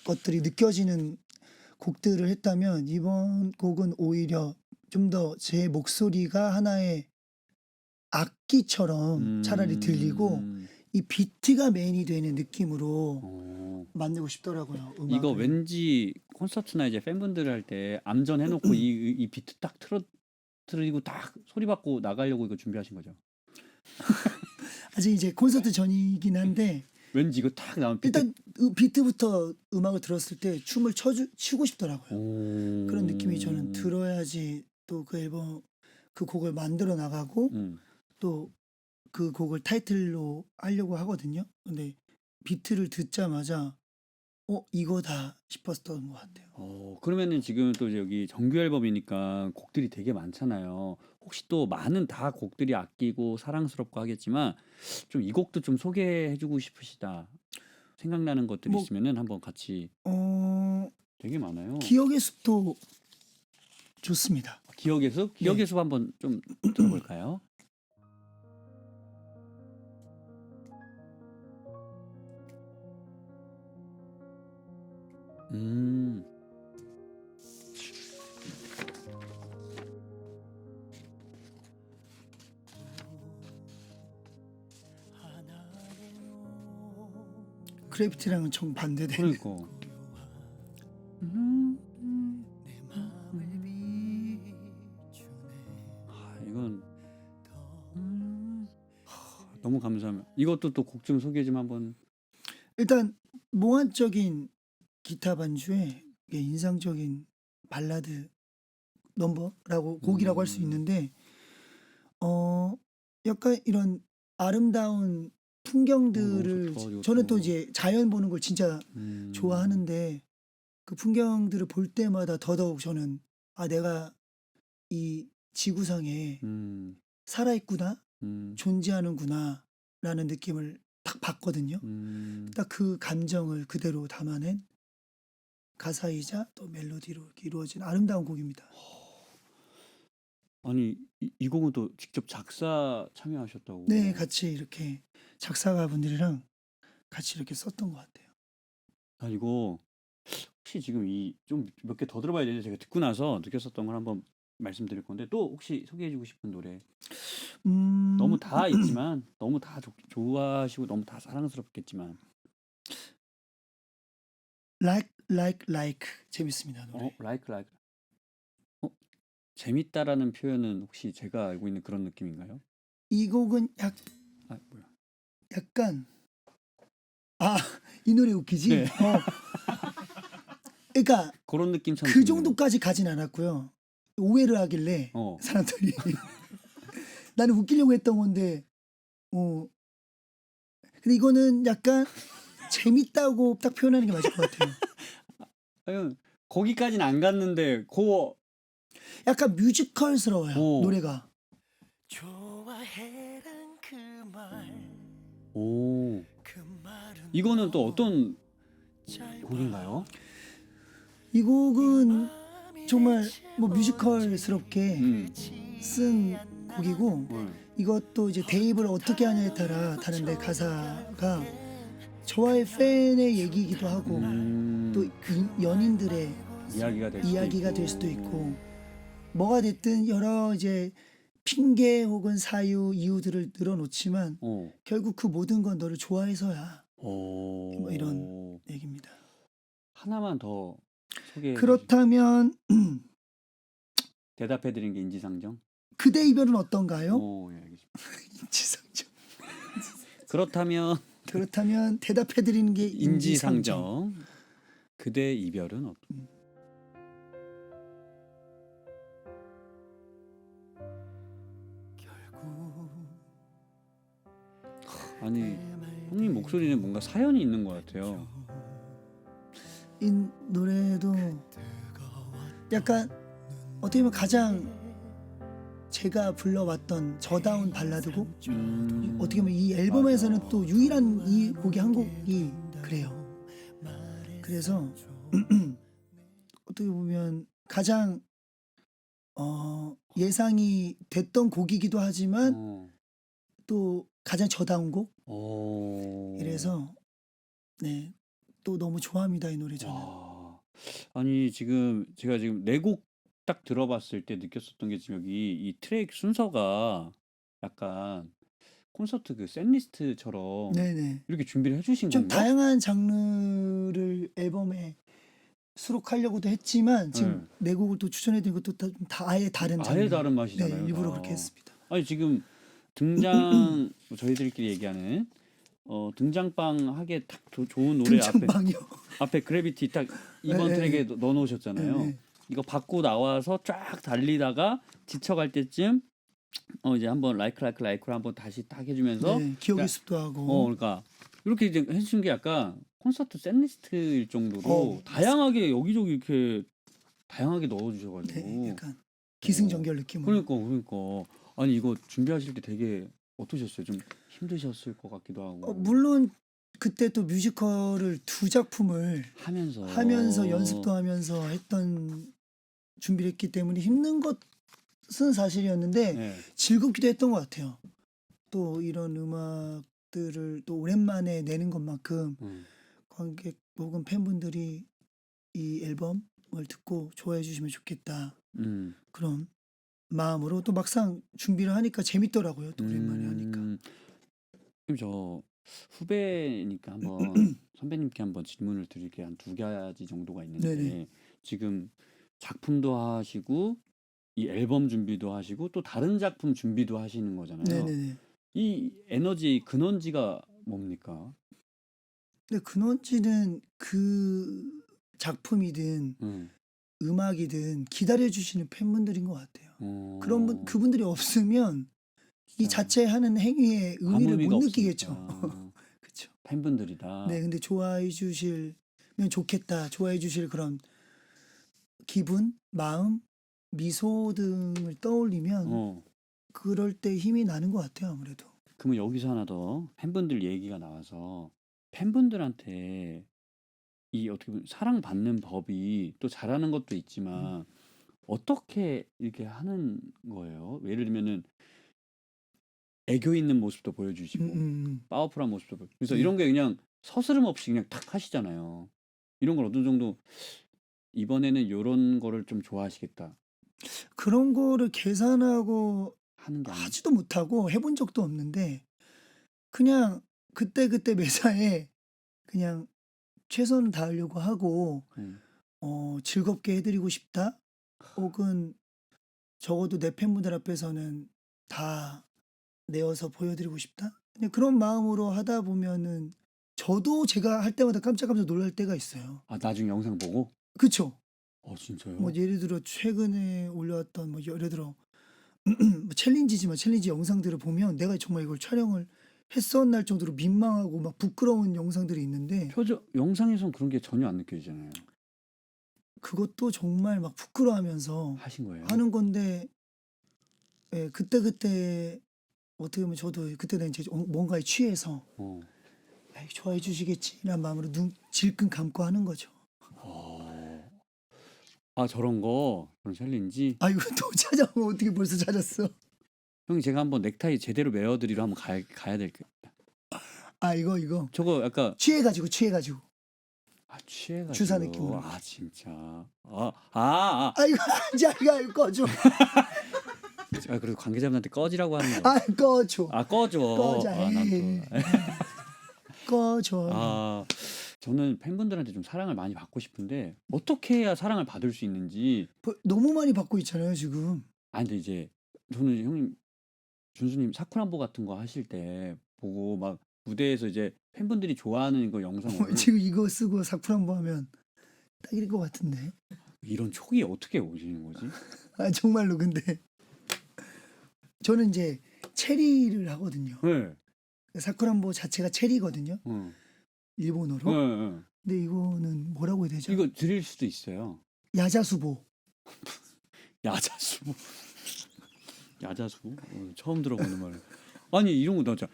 Speaker 2: 것들이 느껴지는 곡들을 했다면 이번 곡은 오히려 좀 더 제 목소리가 하나의 악기처럼 차라리 들리고 이 비트가 메인이 되는 느낌으로 만들고 싶더라고요.
Speaker 1: 이거
Speaker 2: 음악을.
Speaker 1: 왠지 콘서트나 이제 팬분들 할 때 암전 해놓고 이 비트 딱 틀어드리고 딱 소리 받고 나가려고 이거 준비하신 거죠?
Speaker 2: 아직 이제 콘서트 전이긴 한데
Speaker 1: 왠지 이거 딱 나오면 비트.
Speaker 2: 일단 비트부터 음악을 들었을 때 춤을 추고 싶더라고요. 그런 느낌이 저는 들어야지 또 그 앨범 그 곡을 만들어 나가고 또 그 곡을 타이틀로 하려고 하거든요. 근데 비트를 듣자마자 이거다 싶었던 것 같아요.
Speaker 1: 그러면은 지금 또 여기 정규 앨범이니까 곡들이 되게 많잖아요. 혹시 또 많은 다 곡들이 아끼고 사랑스럽고 하겠지만 좀 이 곡도 좀 소개해주고 싶으시다 생각나는 것들이
Speaker 2: 뭐,
Speaker 1: 있으면은 한번 같이. 되게 많아요.
Speaker 2: 기억의 숲도 좋습니다.
Speaker 1: 기억의 숲? 기억의 숲 한번 좀 들어볼까요?
Speaker 2: 그래비티랑은 정반대되는.
Speaker 1: 그러니까. 이건 너무 감사합니다. 이것도 또 곡 좀 소개 좀 한번.
Speaker 2: 일단 몽환적인 기타 반주에 인상적인 발라드 넘버라고 곡이라고 할 수 있는데 약간 이런 아름다운 풍경들을
Speaker 1: 좋다, 이것도.
Speaker 2: 저는 또 이제 자연 보는 걸 진짜 좋아하는데 그 풍경들을 볼 때마다 더더욱 저는 내가 이 지구상에 살아있구나, 존재하는구나 라는 느낌을 딱 봤거든요. 딱 그 감정을 그대로 담아낸 가사이자 또 멜로디로 이렇게 이루어진 아름다운 곡입니다.
Speaker 1: 아니 이 곡은 또 직접 작사 참여하셨다고.
Speaker 2: 네, 같이 이렇게 작사가분들이랑 같이 이렇게 썼던 것 같아요.
Speaker 1: 아 이거 혹시 지금 이 좀 몇 개 더 들어봐야 되는데 제가 듣고 나서 느꼈었던 걸 한번 말씀드릴 건데 또 혹시 소개해주고 싶은 노래 너무 다 있지만 너무 다 좋아하시고 너무 다 사랑스럽겠지만
Speaker 2: like 재밌습니다, 노래.
Speaker 1: like 재밌다라는 표현은 혹시 제가 알고 있는 그런 느낌인가요?
Speaker 2: 이 곡은
Speaker 1: 뭐야?
Speaker 2: 약간 이 노래 웃기지?
Speaker 1: 네.
Speaker 2: 그러니까
Speaker 1: 그런 느낌처럼
Speaker 2: 그
Speaker 1: 들리는
Speaker 2: 정도까지 가진 않았고요. 오해를 하길래
Speaker 1: 거.
Speaker 2: 사람들이 나는 웃기려고 했던 건데 근데 이거는 약간 재밌다고 딱 표현하는 게 맞을 것 같아요.
Speaker 1: 아유, 거기까지는 안 갔는데
Speaker 2: 약간 뮤지컬스러워요, 노래가.
Speaker 3: 좋아해란 그 말,
Speaker 1: 오
Speaker 3: 그 말은
Speaker 1: 이거는 또 어떤 곡인가요?
Speaker 2: 이 곡은 정말 뭐 뮤지컬스럽게 쓴 곡이고 이것도 이제 대입을 어떻게 하냐에 따라 다른데 가사가 저와의 팬의 얘기이기도 하고 또 연인들의
Speaker 1: 이야기가
Speaker 2: 될 수도 있고 뭐가 됐든 여러 이제 핑계 혹은 사유 이유들을 늘어놓지만 결국 그 모든 건 너를 좋아해서야 뭐 이런 얘기입니다.
Speaker 1: 하나만 더 소개해
Speaker 2: 그렇다면
Speaker 1: 대답해드린 게 인지상정?
Speaker 2: 그대 이별은 어떤가요?
Speaker 1: 예, 알겠습니다.
Speaker 2: 인지상정.
Speaker 1: 그렇다면
Speaker 2: 대답해드리는 게 인지상정.
Speaker 1: 그대 이별은 아니 형님 목소리는 뭔가 사연이 있는 것 같아요.
Speaker 2: 이 노래도 약간 어떻게 보면 가장 제가 불러왔던 저다운 발라드곡 어떻게 보면 이 앨범에서는 또 유일한 이 곡이 한 곡이 그래요. 그래서 어떻게 보면 가장 예상이 됐던 곡이기도 하지만 또 가장 저다운 곡. 이래서 네, 또 너무 좋아합니다, 이 노래 저는.
Speaker 1: 아니 제가 지금 네 곡 딱 들어봤을 때 느꼈었던 게 지금 여기 이 트랙 순서가 약간 콘서트 그 셋리스트처럼
Speaker 2: 네네.
Speaker 1: 이렇게 준비를 해주신
Speaker 2: 좀
Speaker 1: 건가?
Speaker 2: 다양한 장르를 앨범에 수록하려고도 했지만 지금 네 곡을 또 추천해드린 것도 다 아예 다른 장르.
Speaker 1: 아예 다른 맛이잖아요.
Speaker 2: 네, 일부러 그렇게 했습니다.
Speaker 1: 아니 지금 저희들끼리 얘기하는 등장빵 하게 딱 좋은 노래
Speaker 2: 등장방이요.
Speaker 1: 앞에 그래비티 딱 이번
Speaker 2: 네,
Speaker 1: 트랙에 넣어놓으셨잖아요.
Speaker 2: 네.
Speaker 1: 이거 받고 나와서 쫙 달리다가 지쳐갈 때쯤 이제 한번 라이크를 한번 다시 딱 해주면서
Speaker 2: 네, 기억의 숲도 하고.
Speaker 1: 그러니까 이렇게 이제 해주신 게 약간 콘서트 셋리스트일 정도로 다양하게 여기저기 이렇게 다양하게 넣어주셔가지고
Speaker 2: 네, 약간 기승전결 느낌으로.
Speaker 1: 그러니까 아니 이거 준비하실 때 되게 어떠셨어요? 좀 힘드셨을 것 같기도 하고.
Speaker 2: 물론 그때 또 뮤지컬을 2작품을 하면서 연습도 하면서 했던 준비를 했기 때문에 힘든 것은 사실이었는데 즐겁기도 했던 것 같아요. 또 이런 음악들을 또 오랜만에 내는 것만큼 관객 혹은 팬분들이 이 앨범을 듣고 좋아해 주시면 좋겠다. 그런 마음으로 또 막상 준비를 하니까 재밌더라고요. 또 오랜만에 하니까.
Speaker 1: 그럼 저 후배니까 한번 선배님께 한번 질문을 드릴 게 한 2가지 정도가 있는데
Speaker 2: 네네.
Speaker 1: 지금 작품도 하시고 이 앨범 준비도 하시고 또 다른 작품 준비도 하시는 거잖아요.
Speaker 2: 네네네.
Speaker 1: 이 에너지 근원지가 뭡니까?
Speaker 2: 근데 근원지는 그 작품이든 음악이든 기다려주시는 팬분들인 것 같아요. 그분들이 없으면 이 자체 하는 행위의 의미를 못 느끼겠죠. 그렇죠.
Speaker 1: 팬분들이다.
Speaker 2: 네, 근데 좋아해 주시면 좋겠다. 좋아해 주실 그런 기분, 마음, 미소 등을 떠올리면 그럴 때 힘이 나는 것 같아요, 아무래도.
Speaker 1: 그러면 여기서 하나 더 팬분들 얘기가 나와서 팬분들한테 이 어떻게 보면 사랑받는 법이 또 잘하는 것도 있지만 어떻게 이렇게 하는 거예요? 예를 들면은 애교 있는 모습도
Speaker 2: 음,
Speaker 1: 보여주시고
Speaker 2: 음, 음.
Speaker 1: 파워풀한 모습도 그래서
Speaker 2: 네.
Speaker 1: 이런 게 그냥 서스름 없이 그냥 탁 하시잖아요. 이런 걸 어느 정도 이번에는 요런 거를 좀 좋아하시겠다
Speaker 2: 그런 거를 계산하고
Speaker 1: 하는 게 아니
Speaker 2: 하지도 못하고 해본 적도 없는데 그냥 그때그때 매사에 그냥 최선을 다하려고 하고
Speaker 1: 음.
Speaker 2: 즐겁게 해드리고 싶다. 혹은 적어도 내 팬분들 앞에서는 다 내어서 보여드리고 싶다. 그냥 그런 마음으로 하다 보면은 저도 제가 할 때마다 깜짝깜짝 놀랄 때가 있어요.
Speaker 1: 아 나중에 영상 보고?
Speaker 2: 그쵸?
Speaker 1: 어 진짜요?
Speaker 2: 뭐 예를 들어 최근에 올려왔던 뭐 예를 들어 뭐 챌린지지만 챌린지 영상들을 보면 내가 정말 이걸 촬영을 했었나 할 정도로 민망하고 막 부끄러운 영상들이 있는데
Speaker 1: 표정 영상에선 그런 게 전혀 안 느껴지잖아요.
Speaker 2: 그것도 정말 막 부끄러워하면서
Speaker 1: 하신 거예요?
Speaker 2: 하는 건데 예, 그때그때 어떻게 보면 저도 그때는 이제 뭔가에 취해서
Speaker 1: 어.
Speaker 2: 에이, 좋아해 주시겠지라는 마음으로 눈 질끈 감고 하는 거죠.
Speaker 1: 어. 아 저런 거 그런 챌린지?
Speaker 2: 아 이거 또 찾아오면 어떻게 벌써 찾았어?
Speaker 1: 형님 제가 한번 넥타이 제대로 매어드리러 한번 가야 될 게.
Speaker 2: 아 이거
Speaker 1: 저거 약간
Speaker 2: 취해가지고
Speaker 1: 아 취해가지고.
Speaker 2: 주사 느낌으로.
Speaker 1: 아 진짜. 아
Speaker 2: 아 이거 이거 꺼줘.
Speaker 1: 그래도 관계자분한테 꺼지라고 하는 거.
Speaker 2: 아 꺼줘.
Speaker 1: 아 꺼줘.
Speaker 2: 꺼져.
Speaker 1: 아, 난
Speaker 2: 에이.
Speaker 1: 또.
Speaker 2: 꺼줘.
Speaker 1: 아 저는 팬분들한테 좀 사랑을 많이 받고 싶은데 어떻게 해야 사랑을 받을 수 있는지.
Speaker 2: 너무 많이 받고 있잖아요 지금.
Speaker 1: 아니 근데 이제 저는 형님 준수님 사쿠란보 같은 거 하실 때 보고 막 무대에서 이제 팬분들이 좋아하는 거 영상 올려
Speaker 2: 지금 이거 쓰고 사쿠란보 하면 딱일 것 같은데.
Speaker 1: 이런 촉이 어떻게 오시는 거지?
Speaker 2: 아 정말로 근데 저는 이제 체리를 하거든요.
Speaker 1: 네.
Speaker 2: 사쿠란보 자체가 체리거든요.
Speaker 1: 응.
Speaker 2: 일본어로.
Speaker 1: 네.
Speaker 2: 근데 이거는 뭐라고 해야 되죠?
Speaker 1: 이거 드릴 수도 있어요.
Speaker 2: 야자수보.
Speaker 1: 야자수. 야자수? 처음 들어보는 말. 아니 이런 거 나죠.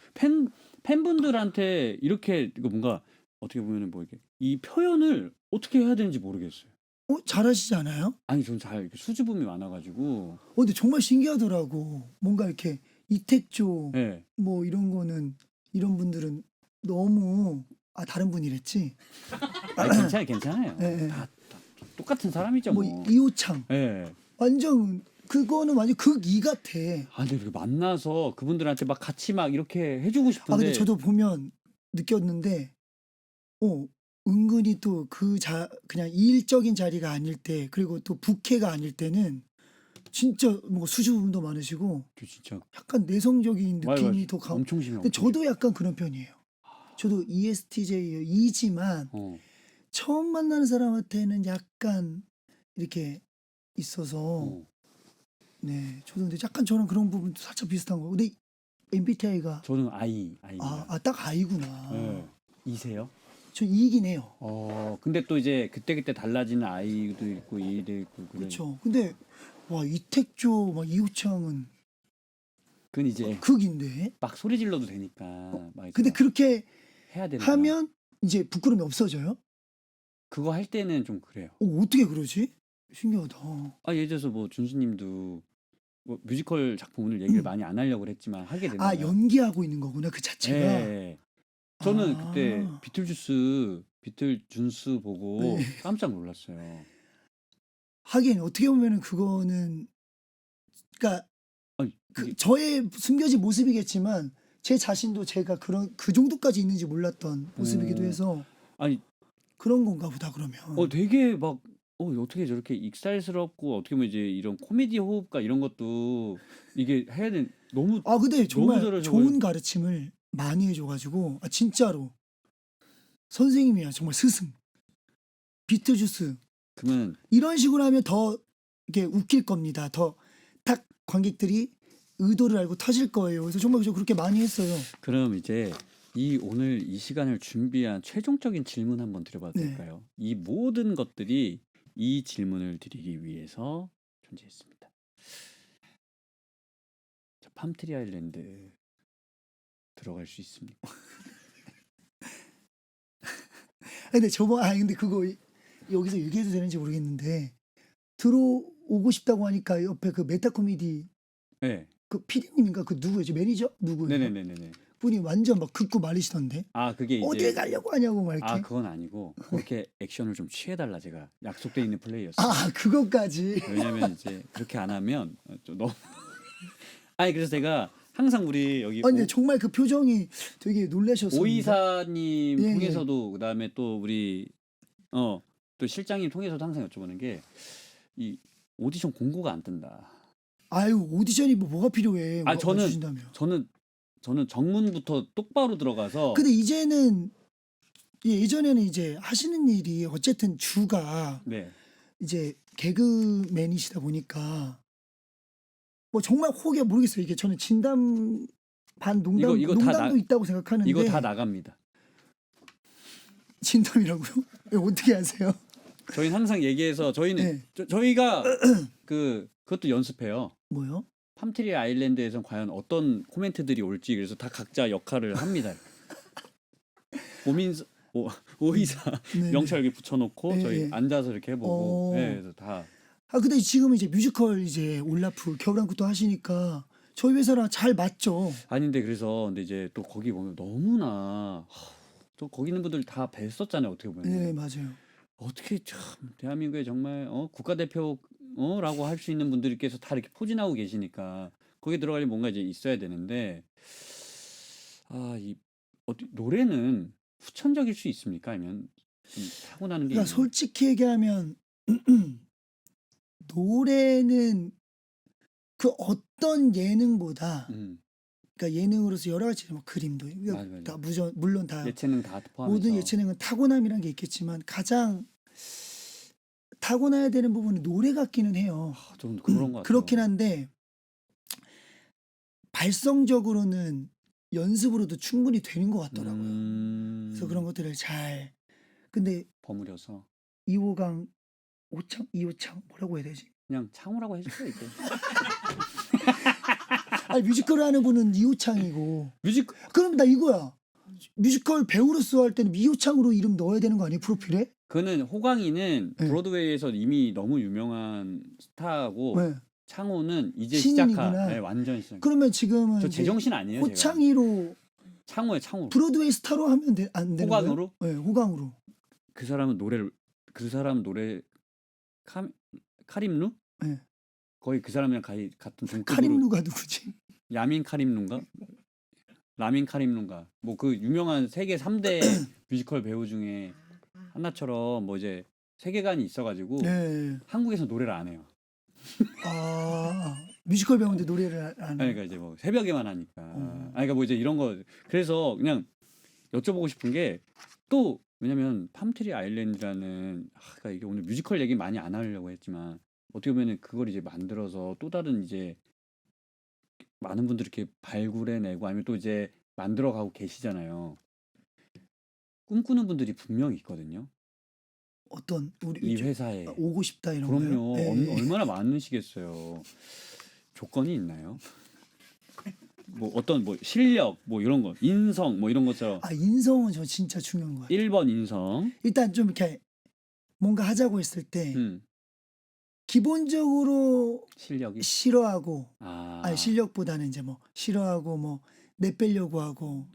Speaker 1: 팬분들한테 이렇게 이거 뭔가 어떻게 보면은 뭐 이렇게 이 표현을 어떻게 해야 되는지 모르겠어요.
Speaker 2: 잘하시지 않아요?
Speaker 1: 아니 전 잘 이렇게 수줍음이 많아가지고.
Speaker 2: 근데 정말 신기하더라고. 뭔가 이렇게 이택조
Speaker 1: 네.
Speaker 2: 뭐 이런 거는 이런 분들은 너무 다른 분이랬지.
Speaker 1: 아니 괜찮아요.
Speaker 2: 예, 예.
Speaker 1: 다 똑같은 사람이죠
Speaker 2: 뭐
Speaker 1: 뭐.
Speaker 2: 이호창
Speaker 1: 예.
Speaker 2: 완전 그거는 완전 극이 같아.
Speaker 1: 아 근데 이렇게 만나서 그분들한테 막 같이 막 이렇게 해주고 싶은데.
Speaker 2: 근데 저도 보면 느꼈는데 은근히 또 그냥 일적인 자리가 아닐 때 그리고 또 부캐가 아닐 때는 진짜 뭐 수줍음도 많으시고
Speaker 1: 저 진짜
Speaker 2: 약간 내성적인 느낌이
Speaker 1: 맞아.
Speaker 2: 더 강하고.
Speaker 1: 엄청 심해.
Speaker 2: 근데 저도 약간 그런 편이에요. 저도 ESTJ이지만
Speaker 1: 어.
Speaker 2: 처음 만나는 사람한테는 약간 이렇게 있어서
Speaker 1: 어.
Speaker 2: 네 저도 근데 약간 저는 그런 부분도 살짝 비슷한 거. 근데 MBTI가
Speaker 1: 저는 아이입니다.
Speaker 2: 딱 아이구나.
Speaker 1: 네. 이세요?
Speaker 2: 저 E이긴 해요.
Speaker 1: 근데 또 이제 그때그때 달라지는 아이도 있고 이도 있고
Speaker 2: 그렇죠. 근데 와 이택조 막 이호창은
Speaker 1: 그건 이제
Speaker 2: 극인데.
Speaker 1: 막 소리 질러도 되니까 막 이제
Speaker 2: 근데
Speaker 1: 막
Speaker 2: 그렇게
Speaker 1: 해야 되는
Speaker 2: 하면 이제 부끄러움이 없어져요?
Speaker 1: 그거 할 때는 좀 그래요.
Speaker 2: 어떻게 그러지? 신기하다.
Speaker 1: 예를 들어서 뭐 준수님도 뭐 뮤지컬 작품 오늘 얘기를 많이 안 하려고 했지만 하게 되나요?
Speaker 2: 연기하고 있는 거구나 그 자체가.
Speaker 1: 예. 저는
Speaker 2: 아.
Speaker 1: 그때 비틀준스 보고
Speaker 2: 네.
Speaker 1: 깜짝 놀랐어요.
Speaker 2: 하긴 어떻게 보면은 그거는 그러니까
Speaker 1: 아니 이게
Speaker 2: 저의 숨겨진 모습이겠지만 제 자신도 제가 그 정도까지 있는지 몰랐던 모습이기도 해서
Speaker 1: 아니
Speaker 2: 그런 건가 보다 그러면.
Speaker 1: 되게 막 어떻게 저렇게 익살스럽고 어떻게 보면 이제 이런 코미디 호흡과 이런 것도 이게 해야 되는 너무
Speaker 2: 근데 정말
Speaker 1: 잘하셔가지고.
Speaker 2: 좋은 가르침을 많이 해줘가지고 진짜로 선생님이야 정말 스승. 비트주스
Speaker 1: 그러면
Speaker 2: 이런 식으로 하면 더 이게 웃길 겁니다. 더 딱 관객들이 의도를 알고 터질 거예요. 그래서 정말 저 그렇게 많이 했어요.
Speaker 1: 그럼 이제 오늘 이 시간을 준비한 최종적인 질문 한번 드려봐도
Speaker 2: 네.
Speaker 1: 될까요? 이 모든 것들이 이 질문을 드리기 위해서 존재했습니다. 자, 팜트리 아일랜드 들어갈 수 있습니까?
Speaker 2: 근데 근데 그거 여기서 얘기해도 되는지 모르겠는데 들어오고 싶다고 하니까 옆에 그 메타 코미디
Speaker 1: 네.
Speaker 2: 그 PD님인가 그 누구예요? 매니저 누구예요?
Speaker 1: 네네네네.
Speaker 2: 분이 완전 막 긋고 말리시던데
Speaker 1: 아 그게 이제
Speaker 2: 어디에 가려고 하냐고 막 이렇게.
Speaker 1: 아 그건 아니고 그렇게 액션을 좀 취해달라 제가 약속돼 있는 플레이였어요.
Speaker 2: 아 그것까지.
Speaker 1: 왜냐면 이제 그렇게 안 하면 좀 너무 아니 그래서 제가 항상 우리 여기
Speaker 2: 근데 정말 그 표정이 되게 놀라셨었는데.
Speaker 1: 오이사님
Speaker 2: 예, 예.
Speaker 1: 통해서도 그다음에 또 우리 또 실장님 통해서도 항상 여쭤보는 게 이 오디션 공고가 안 뜬다.
Speaker 2: 아유 오디션이 뭐가 필요해?
Speaker 1: 아 저는
Speaker 2: 와주신다며.
Speaker 1: 저는 정문부터 똑바로 들어가서
Speaker 2: 근데 이제는 예전에는 이제 하시는 일이 어쨌든 주가
Speaker 1: 네.
Speaker 2: 이제 개그맨이시다 보니까 뭐 정말 혹여 모르겠어요. 이게 저는 진담 반 농담
Speaker 1: 이거 다
Speaker 2: 농담도 있다고 생각하는데
Speaker 1: 이거 다 나갑니다.
Speaker 2: 진담이라고요? 어떻게 하세요?
Speaker 1: 저희는 항상 얘기해서 저희는
Speaker 2: 네.
Speaker 1: 저희가 그것도 연습해요.
Speaker 2: 뭐요?
Speaker 1: 팜트리 아일랜드에선 과연 어떤 코멘트들이 올지 그래서 다 각자 역할을 합니다. 오이사
Speaker 2: 네,
Speaker 1: 명찰 여기 붙여놓고
Speaker 2: 네,
Speaker 1: 저희
Speaker 2: 네.
Speaker 1: 앉아서 이렇게 해보고
Speaker 2: 어.
Speaker 1: 네, 그래서 다
Speaker 2: 근데 지금 이제 뮤지컬 이제 올라프 겨울왕국도 하시니까 저희 회사랑 잘 맞죠.
Speaker 1: 아닌데 그래서 근데 이제 또 거기 보면 너무나 또 거기 있는 분들 다 뵀었잖아요 어떻게 보면
Speaker 2: 네 맞아요.
Speaker 1: 어떻게 참 대한민국에 정말 국가대표라고 할 수 있는 분들께서 다 이렇게 포진하고 계시니까 거기 들어가려면 뭔가 이제 있어야 되는데 노래는 후천적일 수 있습니까? 아니면 좀 타고나는 게
Speaker 2: 그러니까
Speaker 1: 있나요?
Speaker 2: 솔직히 얘기하면 노래는 그 어떤 예능보다
Speaker 1: 음,
Speaker 2: 그러니까 예능으로서 여러 가지 뭐 그림도
Speaker 1: 맞아요.
Speaker 2: 다 물론 다
Speaker 1: 예체능 다 포함해서
Speaker 2: 모든 예체능은 타고남이란 게 있겠지만 가장 타고나야 되는 부분은 노래 같기는 해요.
Speaker 1: 좀 그런 것 같아요.
Speaker 2: 그렇긴 한데 발성적으로는 연습으로도 충분히 되는 것 같더라고요. 그래서 그런 것들을 잘 근데
Speaker 1: 버무려서
Speaker 2: 2호강 이호창 뭐라고 해야 되지?
Speaker 1: 그냥 창호라고 해주세요 이제.
Speaker 2: 아니 뮤지컬을 하는 분은 이호창이고
Speaker 1: 뮤직
Speaker 2: 그럼 나 이거야. 뮤지컬 배우로서 할 때는 이호창으로 이름 넣어야 되는 거 아니에요? 프로필에?
Speaker 1: 그는 호강이는
Speaker 2: 네.
Speaker 1: 브로드웨이에서 이미 너무 유명한 스타고
Speaker 2: 네.
Speaker 1: 창호는 이제
Speaker 2: 신인이구나.
Speaker 1: 시작한 네, 완전 시작.
Speaker 2: 그러면 지금은
Speaker 1: 저
Speaker 2: 이제
Speaker 1: 제정신 아니에요 제가.
Speaker 2: 호창이로
Speaker 1: 창호예요 창호.
Speaker 2: 브로드웨이 스타로 하면 안 되는
Speaker 1: 호강으로?
Speaker 2: 거예요? 네, 호강으로.
Speaker 1: 그 사람 노래 카림루?
Speaker 2: 네.
Speaker 1: 거의 그 사람이랑 같은 동급으로
Speaker 2: 카림루가 누구지?
Speaker 1: 야민 카림루인가? 라민 카림루인가? 뭐 그 유명한 세계 3대 뮤지컬 배우 중에 하나처럼 뭐 이제 세계관이 있어가지고
Speaker 2: 네.
Speaker 1: 한국에서 노래를 안 해요.
Speaker 2: 뮤지컬 배우인데 노래를 안
Speaker 1: 아니, 그러니까 이제 뭐 새벽에만 하니까. 그러니까 뭐 이제 이런 거 그래서 그냥 여쭤보고 싶은 게 또 왜냐면 팜트리 아일랜드라는 그러니까 이게 오늘 뮤지컬 얘기 많이 안 하려고 했지만 어떻게 보면은 그걸 이제 만들어서 또 다른 이제 많은 분들이 이렇게 발굴해내고 아니면 또 이제 만들어가고 계시잖아요. 꿈꾸는 분들이 분명히 있거든요.
Speaker 2: 어떤 우리
Speaker 1: 이 회사에.
Speaker 2: 오고 싶다 이런
Speaker 1: 그럼요.
Speaker 2: 거요? 네.
Speaker 1: 얼마나 많으시겠어요. 조건이 있나요? 뭐 어떤 뭐 실력 뭐 이런 거 인성 뭐 이런 것처럼
Speaker 2: 인성은 저 진짜 중요한 것 같아요.
Speaker 1: 1번 인성
Speaker 2: 일단 좀 이렇게 뭔가 하자고 했을 때
Speaker 1: 음,
Speaker 2: 기본적으로
Speaker 1: 실력이
Speaker 2: 싫어하고
Speaker 1: 아,
Speaker 2: 실력보다는 이제 뭐 싫어하고 뭐 내빼려고 하고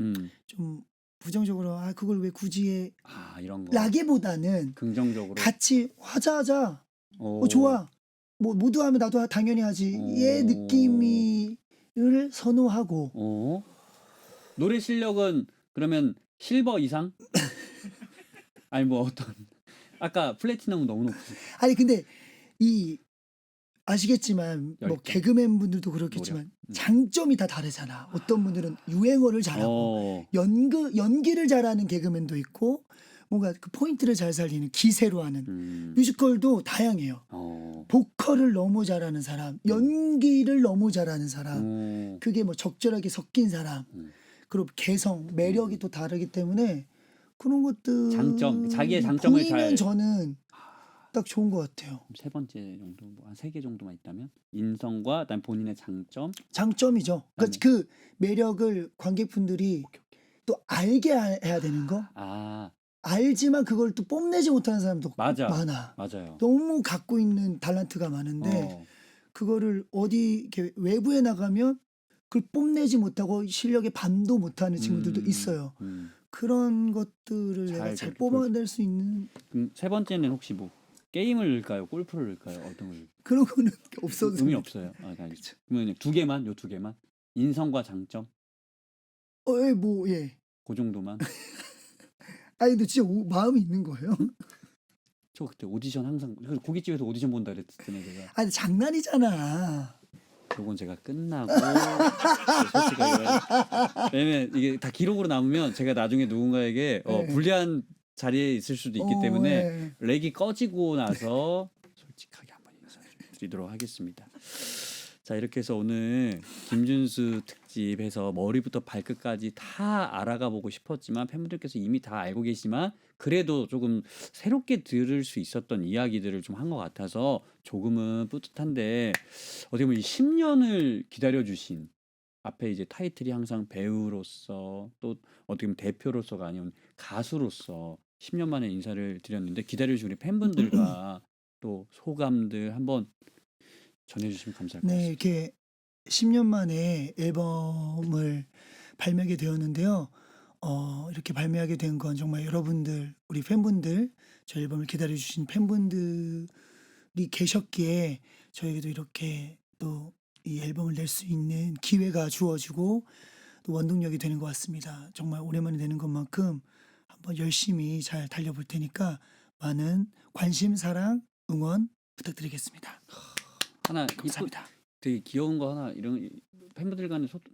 Speaker 2: 좀 부정적으로 그걸 왜 굳이 해
Speaker 1: 이런 거
Speaker 2: 라기보다는
Speaker 1: 긍정적으로
Speaker 2: 같이 하자
Speaker 1: 오,
Speaker 2: 좋아 뭐 모두 하면 나도 당연히 하지 얘 느낌을 선호하고
Speaker 1: 노래 실력은 그러면 실버 이상? 아니 뭐 어떤 아까 플래티넘은 너무 높으시
Speaker 2: 아니 근데 이 아시겠지만 뭐
Speaker 1: 열정.
Speaker 2: 개그맨 분들도 그렇겠지만 장점이 다 다르잖아. 어떤 분들은 유행어를 잘하고 연기를 잘하는 개그맨도 있고 뭔가 그 포인트를 잘 살리는 기세로 하는 뮤지컬도 다양해요. 보컬을 너무 잘하는 사람, 연기를 너무 잘하는 사람, 그게 뭐 적절하게 섞인 사람, 그리고 개성, 매력이 또 다르기 때문에 그런 것들
Speaker 1: 장점, 자기의 장점을
Speaker 2: 보이면
Speaker 1: 잘-
Speaker 2: 저는 딱 좋은 것 같아요.
Speaker 1: 세 번째 정도 뭐 한 세 개 정도만 있다면 인성과 그다음 본인의 장점.
Speaker 2: 장점이죠. 그러니까 그 매력을 관객분들이
Speaker 1: 오케이, 오케이.
Speaker 2: 또 알게 해야 되는 거.
Speaker 1: 아
Speaker 2: 알지만 그걸 또 뽐내지 못하는 사람도
Speaker 1: 맞아.
Speaker 2: 많아.
Speaker 1: 맞아요.
Speaker 2: 너무 갖고 있는 탤런트가 많은데
Speaker 1: 어,
Speaker 2: 그거를 어디 이렇게 외부에 나가면 그걸 뽐내지 못하고 실력의 반도 못하는 친구들도 있어요. 그런 것들을 내가 잘
Speaker 1: 그렇게
Speaker 2: 뽑아낼 수 있는
Speaker 1: 그럼 세 번째는 혹시 뭐 게임을 넣을까요? 골프를 넣을까요? 어떤 걸?
Speaker 2: 그런 거는 없어도
Speaker 1: 의미 없어요. 아, 알겠죠. 그러면 두 개만 요 두 개만 인성과 장점
Speaker 2: 예, 뭐 예.
Speaker 1: 그 정도만.
Speaker 2: 아니 근데 진짜 마음이 있는 거예요?
Speaker 1: 저 그때 오디션 항상 그 고깃집에서 오디션 본다 그랬더니 제가
Speaker 2: 아니 장난이잖아.
Speaker 1: 요건 제가 끝나고 솔직하게 왜냐면 이게 다 기록으로 남으면 제가 나중에 누군가에게
Speaker 2: 네.
Speaker 1: 불리한 자리에 있을 수도 있기 때문에
Speaker 2: 예.
Speaker 1: 렉이 꺼지고 나서 솔직하게 한번 인사를 드리도록 하겠습니다. 자 이렇게 해서 오늘 김준수 특집해서 머리부터 발끝까지 다 알아가 보고 싶었지만 팬분들께서 이미 다 알고 계시지만 그래도 조금 새롭게 들을 수 있었던 이야기들을 좀 한 것 같아서 조금은 뿌듯한데 어떻게 보면 이 10년을 기다려주신 앞에 이제 타이틀이 항상 배우로서 또 어떻게 보면 대표로서가 아니면 가수로서 10년 만에 인사를 드렸는데 기다려주신 우리 팬분들과 또 소감들 한번 전해주시면 감사할 것
Speaker 2: 네,
Speaker 1: 같습니다.
Speaker 2: 이렇게 10년 만에 앨범을 발매하게 되었는데요. 이렇게 발매하게 된 건 정말 여러분들, 우리 팬분들, 저희 앨범을 기다려주신 팬분들이 계셨기에 저에게도 이렇게 또 이 앨범을 낼 수 있는 기회가 주어지고 또 원동력이 되는 것 같습니다. 정말 오랜만에 되는 것만큼 한번 열심히 잘 달려볼 테니까 많은 관심, 사랑, 응원 부탁드리겠습니다.
Speaker 1: 하나
Speaker 2: 감사합니다.
Speaker 1: 되게 귀여운 거 하나 이런 팬분들 간의 소통.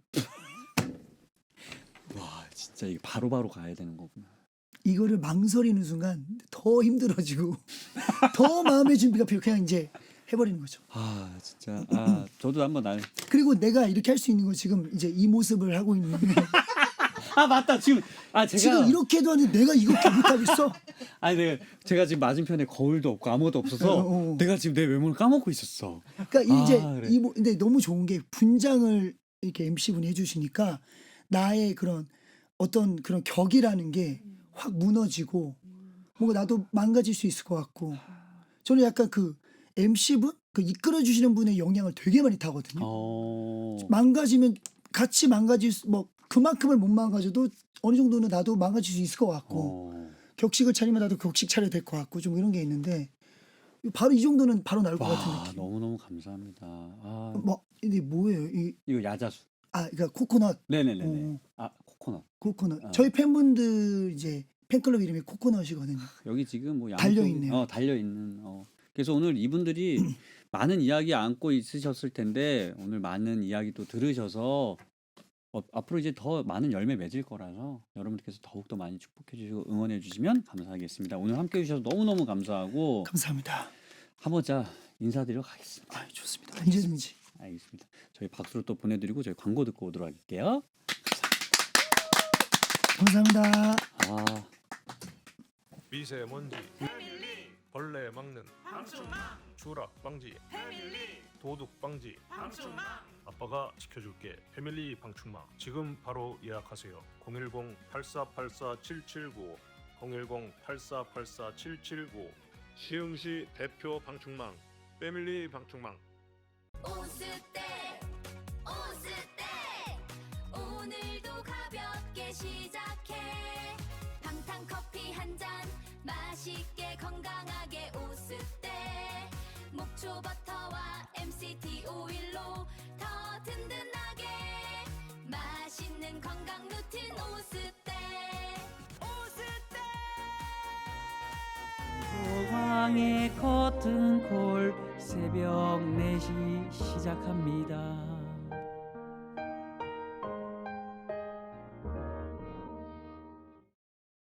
Speaker 1: 와 진짜 이게 바로바로 가야 되는 거구나.
Speaker 2: 이거를 망설이는 순간 더 힘들어지고 더 마음의 준비가 필요. 그냥 이제 해버리는 거죠.
Speaker 1: 아 진짜 저도 한번
Speaker 2: 그리고 내가 이렇게 할 수 있는 거 지금 이제 이 모습을 하고 있는
Speaker 1: 맞다 지금 제가
Speaker 2: 지금 이렇게도 하는데 내가 이렇게 못하겠어?
Speaker 1: 아니 제가 지금 맞은편에 거울도 없고 아무것도 없어서 내가 지금 내 외모를 까먹고 있었어.
Speaker 2: 그러니까 이제
Speaker 1: 그래.
Speaker 2: 근데 너무 좋은 게 분장을 이렇게 MC분이 해주시니까 나의 그런 어떤 그런 격이라는 게 확 무너지고 뭔가 나도 망가질 수 있을 것 같고 저는 약간 그 MC분 그 이끌어 주시는 분의 영향을 되게 많이 타거든요. 망가지면 같이 뭐 그만큼을 못 망가져도 어느 정도는 나도 망가질 수 있을 것 같고 격식을 차리면 나도 격식 차려야 될 것 같고 좀 이런 게 있는데 바로 이 정도는 바로 나올 것 같은 느낌.
Speaker 1: 너무너무 감사합니다.
Speaker 2: 뭐 이게 뭐예요?
Speaker 1: 이거 야자수.
Speaker 2: 그러니까 코코넛.
Speaker 1: 네네네네. 코코넛.
Speaker 2: 코코넛. 저희 팬분들 이제 팬클럽 이름이 코코넛이거든요.
Speaker 1: 여기 지금 뭐
Speaker 2: 달려있네요.
Speaker 1: 달려있는. 그래서 오늘 이분들이 많은 이야기 안고 있으셨을 텐데 오늘 많은 이야기 또 들으셔서 앞으로 이제 더 많은 열매 맺을 거라서 여러분들께서 더욱더 많이 축복해 주시고 응원해 주시면 감사하겠습니다. 오늘 함께 해주셔서 너무너무 감사하고
Speaker 2: 감사합니다.
Speaker 1: 한번 인사드리러 가겠습니다.
Speaker 2: 좋습니다. 언제든지.
Speaker 1: 알겠습니다. 저희 박수로 또 보내드리고 저희 광고 듣고 오도록 할게요.
Speaker 2: 감사합니다.
Speaker 4: 미세먼지 벌레 막는 추락 방지 도둑 방지 아빠가 지켜줄게 패밀리 방충망 지금 바로 예약하세요 010-8484-779 010-8484-779 시흥시 대표 방충망 패밀리 방충망
Speaker 5: 오스테 오늘도 가볍게 시작해 방탄커피 한 잔 맛있게 건강하게 오스테 목초버터와 MCT 오일로 더 든든하게 맛있는 건강 루틴 오스테
Speaker 1: 소방의 커튼콜 새벽 4시 시작합니다.